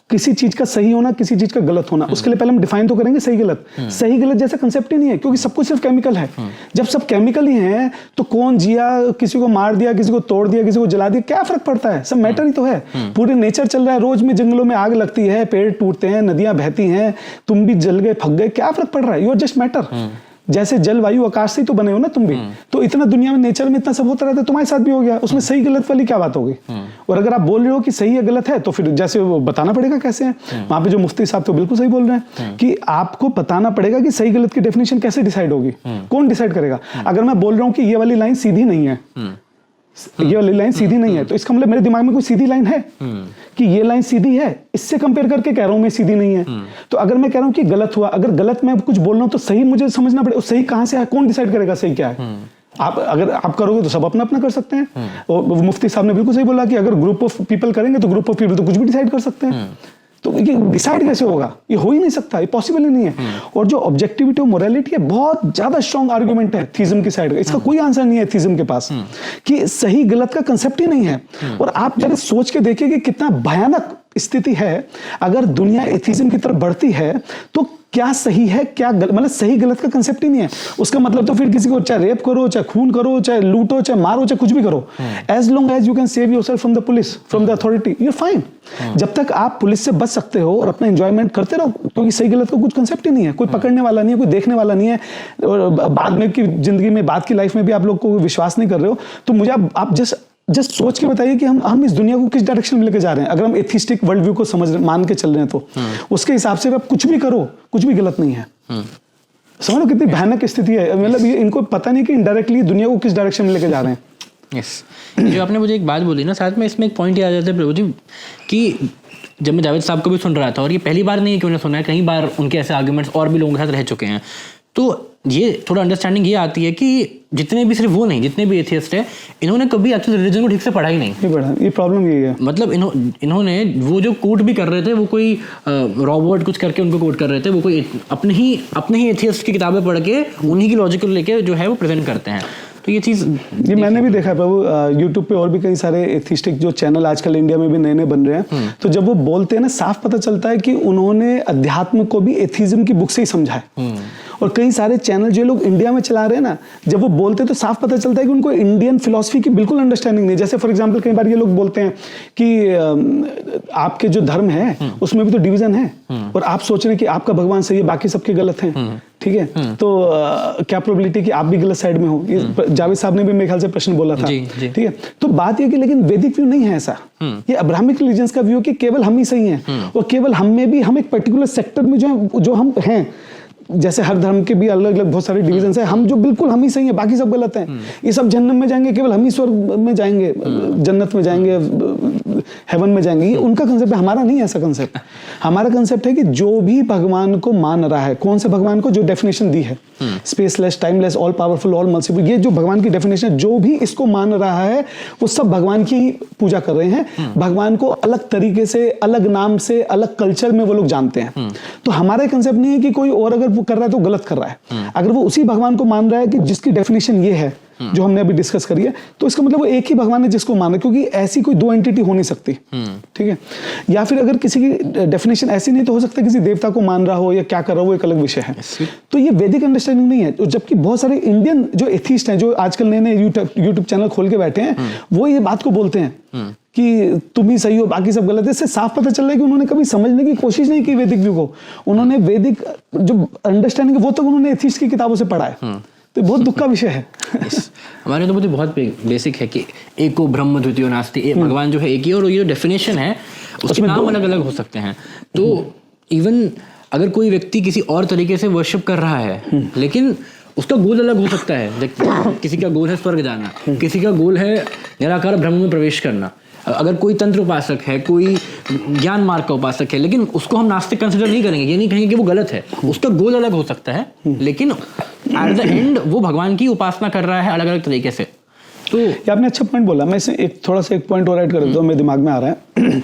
किसी चीज का सही होना, किसी चीज का गलत होना, उसके लिए पहले हम डिफाइन तो करेंगे सही गलत। सही गलत जैसा कंसेप्ट ही नहीं है, क्योंकि सब कुछ सिर्फ केमिकल है। जब सब केमिकल ही हैं, तो कौन जिया, किसी को मार दिया, किसी को तोड़ दिया, किसी को जला दिया, क्या फर्क पड़ता है? सब मैटर ही तो है। पूरे नेचर चल रहा है, रोज में जंगलों में आग लगती है, पेड़ टूटते हैं, नदियां बहती हैं, तुम भी जल गए, फक गए, क्या फर्क पड़ रहा है? You are just matter. जैसे जलवायु आकाश से ही तो बने हो ना तुम भी। तो इतना दुनिया में नेचर में इतना सब होता रहता है, तुम्हारे साथ भी हो गया। उसमें सही गलत वाली क्या बात होगी? और अगर आप बोल रहे हो कि सही है गलत है, तो फिर जैसे वो बताना पड़ेगा कैसे है। वहां पे जो मुफ्ती साहब तो बिल्कुल सही बोल रहे हैं कि आपको बताना पड़ेगा कि सही गलत की डेफिनेशन कैसे डिसाइड होगी, कौन डिसाइड करेगा। अगर मैं बोल रहा हूँ कि ये वाली लाइन सीधी नहीं है, ये वाली लाइन सीधी नहीं है, तो इसका मतलब मेरे दिमाग में कोई सीधी लाइन है कि ये लाइन सीधी है, इससे कंपेयर करके कह रहा हूं मैं सीधी नहीं है। तो अगर मैं कह रहा हूं कि गलत हुआ, अगर गलत मैं कुछ बोल रहा हूं तो सही मुझे समझना पड़ेगा। सही कहां से है, कौन डिसाइड करेगा सही क्या है? आप अगर आप करोगे तो सब अपना अपना कर सकते हैं। और मुफ्ती साहब ने बिल्कुल सही बोला कि अगर ग्रुप ऑफ पीपल करेंगे तो ग्रुप ऑफ पीपल तो कुछ भी डिसाइड कर सकते हैं। तो ये डिसाइड कैसे होगा? ये हो ही नहीं सकता, ये पॉसिबल ही नहीं है। और जो ऑब्जेक्टिविटी और मोरालिटी है, बहुत ज्यादा स्ट्रॉन्ग आर्गुमेंट है थीज्म की साइड का। इसका कोई आंसर नहीं है थीज्म के पास कि सही गलत का कंसेप्ट ही नहीं है। और आप जरा सोच के देखिए कि कितना भयानक स्थिति है। अगर दुनिया एथिज्म की तरफ बढ़ती है तो क्या सही है क्या गलत, मतलब सही गलत का कंसेप्ट ही नहीं है। उसका मतलब तो फिर किसी को चाहे रेप करो, चाहे खून करो, चाहे लूटो, चाहे मारो, चाहे कुछ भी करो, as long as you can save yourself from the police, from the authority, you are fine. जब तक आप पुलिस से बच सकते हो और अपना एंजॉयमेंट करते रहो, क्योंकि सही गलत का कुछ कंसेप्ट ही नहीं है। कोई पकड़ने वाला नहीं है, कोई देखने वाला नहीं है। और बाद में की जिंदगी में, बाद की लाइफ में भी आप लोग को विश्वास नहीं कर रहे हो, तो मुझे आप जस्ट सोच के बताइए कि हम इस दुनिया को किस डायरेक्शन में लेके जा रहे हैं। अगर हम एथिस्टिक वर्ल्ड व्यू को मान के चल रहे हैं तो उसके हिसाब से आप कुछ भी करो, कुछ भी गलत नहीं है। समझ लो कितनी भयानक स्थिति है। मतलब ये इनको पता नहीं कि इनडायरेक्टली दुनिया को किस डायरेक्शन में लेके जा रहे हैं। यस, जो आपने मुझे एक बात बोली ना, साथ में इसमें एक पॉइंट याद आ जाता है प्रभु जी कि जब मैं जावेद साहब को भी सुन रहा था, और ये पहली बार नहीं है कि उन्हें सुना है, कई बार उनके ऐसे आर्गुमेंट्स और भी लोगों के साथ रह चुके हैं, तो ये थोड़ा अंडरस्टैंडिंग ये आती है कि जितने भी, सिर्फ वो नहीं, जितने भी एथियस्ट हैं, इन्होंने कभी एक्चुअली रिलीजन को ठीक से पढ़ा ही नहीं पढ़ा। ये प्रॉब्लम यही है। मतलब इन्होंने वो जो कोट भी कर रहे थे, वो कोई रॉबर्ट कुछ करके उनको कोट कर रहे थे, वो कोई अपने ही एथियस्ट की किताबें पढ़ के उन्हीं की लॉजिक को लेके जो है वो प्रेजेंट करते हैं। तो ये चीज़, ये मैंने भी देखा है प्रभु, यूट्यूब पे और भी कई सारे एथिस्टिक जो चैनल आजकल इंडिया में भी नए नए बन रहे हैं, तो जब वो बोलते हैं ना, साफ पता चलता है कि उन्होंने अध्यात्म को भी एथिज्म की बुक से ही समझा है। और कई सारे चैनल जो लोग इंडिया में चला रहे हैं ना, जब वो बोलते हैं तो साफ पता चलता है कि उनको इंडियन फिलॉसफी की बिल्कुल अंडरस्टैंडिंग नहीं। जैसे फॉर एग्जांपल कई बार ये लोग बोलते हैं कि आपके जो धर्म है उसमें भी तो डिवीजन है, और आप सोच रहे हैं कि आपका भगवान सही है, बाकी सबके गलत हैं। ठीक है, तो क्या प्रोबेबिलिटी कि आप भी गलत साइड में हो? ये जावेद साहब ने भी मेरे ख्याल से प्रश्न बोला था। ठीक है, तो बात ये कि लेकिन वैदिक व्यू नहीं है ऐसा। ये अब्राहमिक रिलीजन्स का व्यू कि केवल हम ही सही हैं, और केवल हम में भी, हम एक पर्टिकुलर सेक्टर में जो हम हैं, जैसे हर धर्म के भी अलग अलग बहुत सारे डिवीजन है, हम जो बिल्कुल हम ही सही है, बाकी सब गलत हैं। ये सब जन्नत में जाएंगे, केवल हम ही स्वर्ग में जाएंगे, जन्नत में जाएंगे, हेवन में जाएंगे। ये उनका कंसेप्ट है, हमारा नहीं है ऐसा कंसेप्ट। हमारा कंसेप्ट है कि जो भी भगवान को मान रहा है, कौन से भगवान को, जो डेफिनेशन दी है, spaceless, timeless, all powerful, all merciful, ये जो भगवान की डेफिनेशन, जो भी इसको मान रहा है वो सब भगवान की पूजा कर रहे हैं। भगवान को अलग तरीके से, अलग नाम से, अलग कल्चर में वो लोग जानते हैं। तो हमारा कंसेप्ट नहीं है कि कोई और अगर वो कर रहा है तो गलत कर रहा है। अगर वो उसी भगवान को मान रहा है कि जिसकी डेफिनेशन ये है जो हमने अभी डिस्कस करी है, तो इसका मतलब वो एक ही भगवान है जिसको मान रहा है, क्योंकि ऐसी कोई दो एंटिटी हो नहीं सकती। ठीक है, या फिर अगर किसी की डेफिनेशन ऐसी नहीं, तो हो सकता है किसी देवता को मान रहा हो या क्या कर रहा हो, वो एक अलग विषय है। तो ये वैदिक अंडरस्टैंडिंग नहीं है। जबकि बहुत सारे इंडियन जो एथिस्ट हैं, जो आजकल नए नए यूट्यूब चैनल खोल के बैठे हैं, वो ये बात को बोलते हैं कि तुम ही सही हो, बाकी सब गलत है। इससे साफ पता चल रहा है कि उन्होंने कभी समझने की कोशिश नहीं की वैदिक व्यू को। उन्होंने वैदिक जो अंडरस्टैंडिंग है वो तक उन्होंने एथिस्ट की किताबों से पढ़ा है। तो बहुत दुख का विषय है। हमारे तो मुझे बहुत बेसिक है कि एको ब्रह्म द्वितीयो नास्ति, भगवान जो है एक ही, और ये जो डेफिनेशन है उसके नाम अलग अलग हो सकते हैं। तो इवन अगर कोई व्यक्ति किसी और तरीके से वर्शिप कर रहा है, लेकिन उसका गोल अलग हो सकता है। किसी का गोल है स्वर्ग जाना, किसी का गोल है निराकार ब्रह्म में प्रवेश करना। अगर कोई तंत्र उपासक है, कोई ज्ञान मार्ग का उपासक है, लेकिन उसको हम नास्तिक कंसिडर नहीं करेंगे, ये नहीं कहेंगे कि वो गलत है। उसका गोल अलग हो सकता है, लेकिन एट द एंड वो भगवान की उपासना कर रहा है अलग अलग तरीके से। तो ये आपने अच्छा पॉइंट बोला। मैं इसे एक पॉइंट और ऐड कर देता हूँ, मेरे दिमाग में आ रहा है।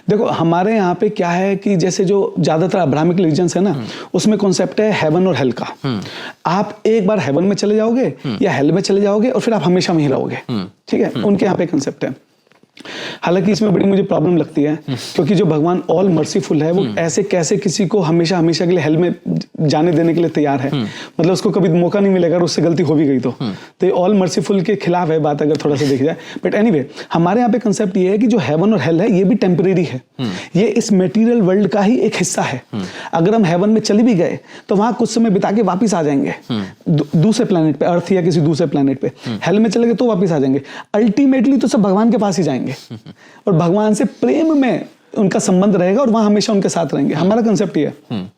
देखो हमारे यहाँ पे क्या है कि जैसे जो ज्यादातर अब्राहमिक रिलीजन्स है ना, उसमें कॉन्सेप्ट है हेवन और हेल का। आप एक बार हेवन में चले जाओगे या हेल में चले जाओगे, और फिर आप हमेशा वहीं रहोगे। ठीक है, उनके यहाँ पे कॉन्सेप्ट है। हालांकि इसमें बड़ी मुझे प्रॉब्लम लगती है, क्योंकि जो भगवान ऑल मर्सीफुल है, वो ऐसे कैसे किसी को हमेशा हमेशा के लिए हेल में जाने देने के लिए तैयार है? मतलब उसको कभी मौका नहीं मिलेगा, उससे गलती हो भी गई तो ये ऑल मर्सीफुल के खिलाफ है बात, अगर थोड़ा सा देखी जाए। बट एनीवे, हमारे यहाँ पे कंसेप्ट ये है कि जो हेवन और हेल है, ये भी टेम्परेरी है। ये इस मेटीरियल वर्ल्ड का ही एक हिस्सा है। अगर हम हेवन में चले भी गए तो वहां कुछ समय बिता के वापिस आ जाएंगे दूसरे प्लेनेट पे, अर्थ या किसी दूसरे प्लेनेट पे। हेल में चले गए तो वापिस आ जाएंगे। अल्टीमेटली तो सब भगवान के पास ही जाएंगे, और भगवान से प्रेम में उनका संबंध रहेगा, और वहां हमेशा उनके साथ रहेंगे। हमारा कंसेप्ट ये है।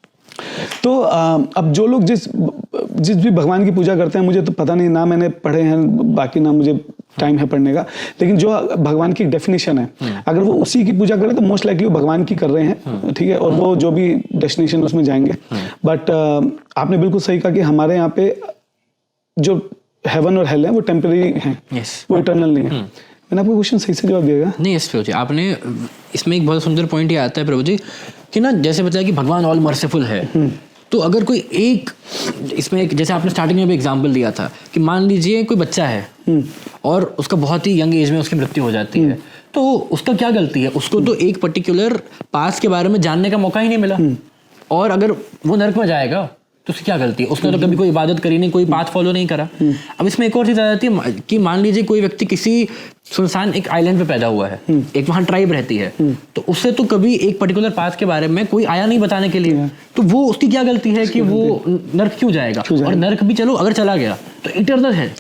तो अब जो लोग जिस भी भगवान की पूजा करते हैं, मुझे तो पता नहीं, ना मैंने पढ़े हैं, बाकी ना मुझे टाइम है पढ़ने का, लेकिन जो भगवान की डेफिनेशन है, अगर वो उसी की पूजा करें तो मोस्ट लाइकली वो भगवान की कर रहे हैं। ठीक है, और वो जो भी डेस्टिनेशन उसमें जाएंगे। बट आपने बिल्कुल सही कहा कि हमारे यहाँ पे जो हेवन और हेल है वो टेम्परेरी हैं, वो इटर्नल नहीं है। मैंने आपको क्वेश्चन सही से जवाब दिया? नहीं यस प्रभु जी, आपने इसमें एक बहुत सुंदर पॉइंट ये आता है प्रभु जी कि ना जैसे बताया कि भगवान ऑल मर्सीफुल है, तो अगर कोई एक इसमें एक जैसे आपने स्टार्टिंग में भी एग्जांपल दिया था कि मान लीजिए कोई बच्चा है और उसका बहुत ही यंग एज में उसकी मृत्यु हो जाती है, तो उसका क्या गलती है? उसको तो एक पर्टिकुलर पास के बारे में जानने का मौका ही नहीं मिला, और अगर वो नरक में जाएगा तो उसकी क्या गलती है? उसने तो कभी कोई इबादत करी नहीं, कोई पाथ फॉलो नहीं करा। अब इसमें एक और चीज आ जाती है कि मान लीजिए कोई व्यक्ति किसी सुनसान एक आइलैंड पे पैदा हुआ है, एक वहां ट्राइब रहती है, तो उससे तो कभी एक पर्टिकुलर पाथ के बारे में कोई आया नहीं बताने के लिए, तो वो उसकी क्या गलती है कि वो नर्क क्यों जाएगा? और नर्क भी चलो अगर चला गया तो इटर्नल है,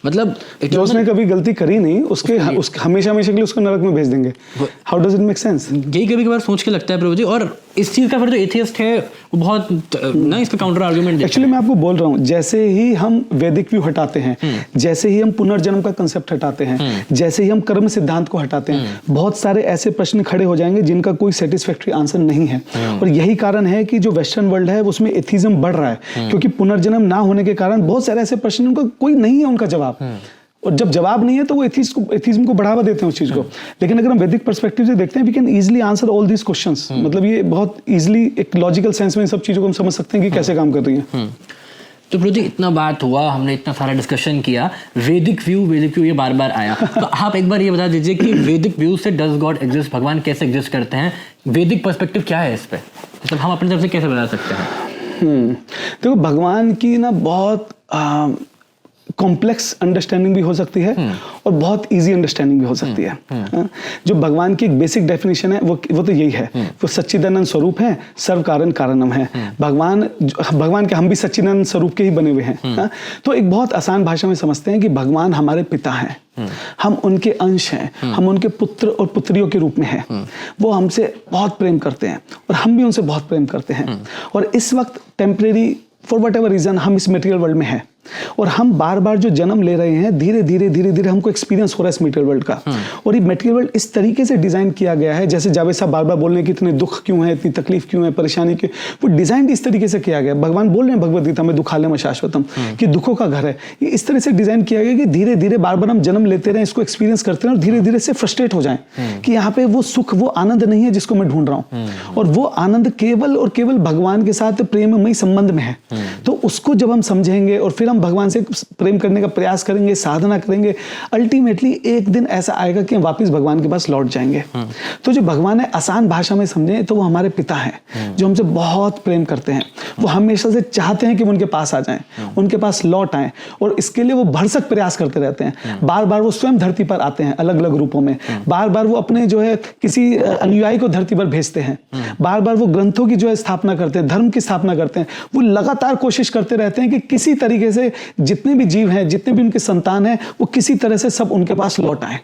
मतलब जो उसने कभी गलती करी नहीं उसके हमेशा हमेशा के लिए उसको नरक में भेज देंगे। How does it make sense? यही कभी कभार सोच के लगता है प्रभु जी। और इस चीज का फिर जो एथियस्ट है वो बहुत ना इसका काउंटर आर्गुमेंट। एक्चुअली मैं आपको बोल रहा हूँ, जैसे ही हम वैदिक व्यू हटाते हैं, जैसे ही हम पुनर्जन्म का कंसेप्ट हटाते हैं, जैसे ही हम कर्म सिद्धांत को हटाते हैं, बहुत सारे ऐसे प्रश्न खड़े हो जाएंगे जिनका कोई सेटिस्फैक्टरी आंसर नहीं है। और यही कारण है कि जो वेस्टर्न वर्ल्ड है उसमें एथिज्म बढ़ रहा है, क्योंकि पुनर्जन्म ना होने के कारण बहुत सारे ऐसे प्रश्न उनका कोई नहीं है उनका जवाब, और जब जवाब नहीं है तो वो एथिज्म को बढ़ावा देते हैं उस चीज को। लेकिन अगर हम वैदिक पर्सपेक्टिव से देखते हैं, we can easily answer all these questions. मतलब ये बहुत इजीली एक लॉजिकल सेंस में इन सब चीजों को हम समझ सकते हैं कि कैसे काम कर रही है। तो प्रभु जी इतना बात हुआ, हमने इतना सारा डिस्कशन किया, वैदिक व्यू ये बार बार आया, तो आप एक बार ये बता दीजिए कि वैदिक व्यू से डज गॉड एग्जिस्ट, भगवान कैसे एग्जिस्ट करते हैं, वैदिक पर्सपेक्टिव क्या है इस पे, मतलब हम अपनी तरफ से कैसे बता सकते हैं? देखो भगवान की ना बहुत कॉम्प्लेक्स अंडरस्टैंडिंग भी हो सकती है और बहुत इजी अंडरस्टैंडिंग भी हो सकती है। जो भगवान की एक बेसिक डेफिनेशन है वो तो यही है, वो सच्चिदानंद स्वरूप है, सर्व कारण कारणम है। भगवान के हम भी सच्चिदानंद स्वरूप के ही बने हुए हैं। तो एक बहुत आसान भाषा में समझते हैं कि भगवान हमारे पिता हैं, हम उनके अंश हैं, हम उनके पुत्र और पुत्रियों के रूप में हैं। वो हमसे बहुत प्रेम करते हैं और हम भी उनसे बहुत प्रेम करते हैं। और इस वक्त temporary for whatever reason हम इस मटेरियल वर्ल्ड में हैं, और हम बार बार जो जन्म ले रहे हैं, धीरे धीरे हमको एक्सपीरियंस हो रहा है इस मटेरियल वर्ल्ड का। और ये मटेरियल वर्ल्ड इस तरीके से डिजाइन किया गया है, जैसे जावेद साहब बार बार बोल रहे हैं कि इतने दुख क्यों है, इतनी तकलीफ क्यों है, परेशानी क्यों, वो डिजाइन इस तरीके से किया गया। भगवान बोल रहे हैं भगवद गीता में दुखालयम शाश्वतम, कि दुखों का घर है। ये इस तरह से डिजाइन किया गया कि धीरे धीरे बार बार हम जन्म लेते रहें, इसको एक्सपीरियंस करते रहें और धीरे धीरे से फ्रस्ट्रेट हो जाएं कि यहाँ पे वो सुख, वो आनंद नहीं है जिसको मैं ढूंढ रहा हूँ, और वो आनंद केवल और केवल भगवान के साथ प्रेममय संबंध में है। तो उसको जब हम समझेंगे और फिर हम भगवान से प्रेम करने का प्रयास करेंगे, साधना करेंगे, अल्टीमेटली एक दिन ऐसा आएगा कि हम वापस भगवान के पास लौट जाएंगे। तो जो भगवान है, आसान भाषा में समझें तो वो हमारे पिता हैं जो हमसे बहुत प्रेम करते हैं। वो हमेशा से चाहते हैं कि हम उनके पास आ जाएं, उनके पास लौट आएं, और इसके लिए वो भरसक प्रयास करते रहते हैं। बार बार वो स्वयं धरती पर आते हैं अलग अलग रूपों में, बार बार वो अपने जो है किसी अनुयायी को धरती पर भेजते हैं, बार बार वो ग्रंथों की जो है स्थापना करते हैं, धर्म की स्थापना करते हैं। वो लगातार कोशिश करते रहते हैं कि किसी तरीके से जितने भी जीव हैं, जितने भी उनके संतान हैं, वो किसी तरह से सब उनके पास लौट आए।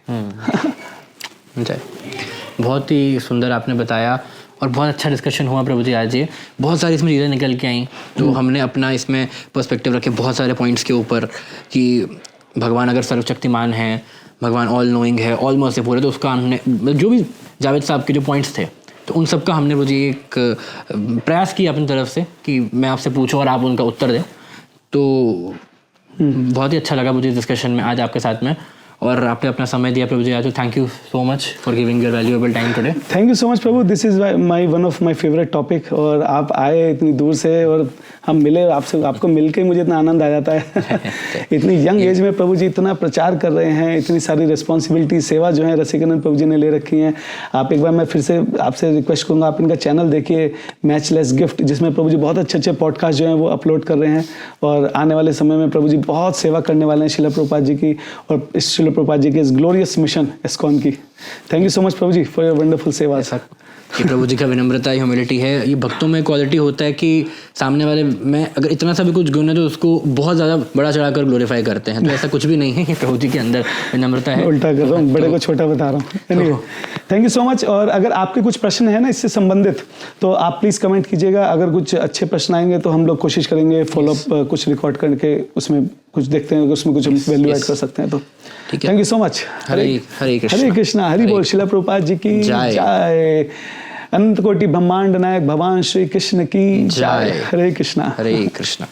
बहुत ही सुंदर आपने बताया और बहुत अच्छा डिस्कशन हुआ प्रभु जी आज। ये बहुत सारी इसमें चीज़ें निकल के आई, तो हमने अपना इसमें पर्सपेक्टिव रखे बहुत सारे पॉइंट्स के ऊपर कि भगवान अगर सर्वशक्तिमान है, भगवान ऑल नोइंग है, ऑल मर्सीफुल है, तो उसका हमने जो भी जावेद साहब के जो पॉइंट्स थे, तो उन सब का हमने मुझे एक प्रयास किया अपनी तरफ से कि मैं आपसे पूछूं और आप उनका उत्तर दें। तो बहुत ही अच्छा लगा मुझे डिस्कशन में आज आपके साथ में, और आपने अपना समय दिया प्रभु जी आज। Thank you so much for giving your valuable time today. Thank you so much Prabhu, this is my one of my favourite topic, और आप आए इतनी दूर से और हम मिले, आपसे आपको मिलके मुझे इतना आनंद आ जाता है। इतनी यंग एज में प्रभु जी इतना प्रचार कर रहे हैं, इतनी सारी रिस्पॉन्सिबिलिटी, सेवा जो है रसिकानंद प्रभु जी ने ले रखी हैं। आप एक बार मैं फिर से आपसे रिक्वेस्ट करूँगा, आप इनका चैनल देखिए मैचलेस गिफ्ट, जिसमें प्रभु जी बहुत अच्छे पॉडकास्ट जो हैं वो अपलोड कर रहे हैं, और आने वाले समय में प्रभु जी बहुत सेवा करने वाले हैं शिला प्रभुपाद जी की, और इस शिला प्रभुपाद जी के इस ग्लोरियस मिशन इस्कॉन की। Thank you so much Prabhu ji for your wonderful सेवा। कि प्रभु जी का विनम्रता, ह्यूमिलिटी है, ये भक्तों में क्वालिटी होता है कि सामने वाले में अगर इतना सा भी कुछ गुण है तो उसको बहुत ज़्यादा बड़ा चढ़ाकर ग्लोरीफाई करते हैं। तो ऐसा कुछ भी नहीं है कि प्रभु जी के अंदर विनम्रता है। उल्टा कर रहा हूँ, बड़े को छोटा बता रहा हूँ। Thank you so much. और अगर आपके कुछ प्रश्न है ना इससे संबंधित, तो आप प्लीज़ कमेंट कीजिएगा। अगर कुछ अच्छे प्रश्न आएंगे तो हम लोग कोशिश करेंगे फॉलोअप कुछ रिकॉर्ड करके उसमें कुछ देखते हैं, उसमें कुछ वैल्यू ऐड कर सकते हैं। तो थैंक यू सो मच। हरे कृष्णा, हरि बोल। शिला प्रभुपाद जी की जय। अनंत कोटि ब्रह्मांड नायक भगवान श्री कृष्ण की जय। हरे कृष्णा।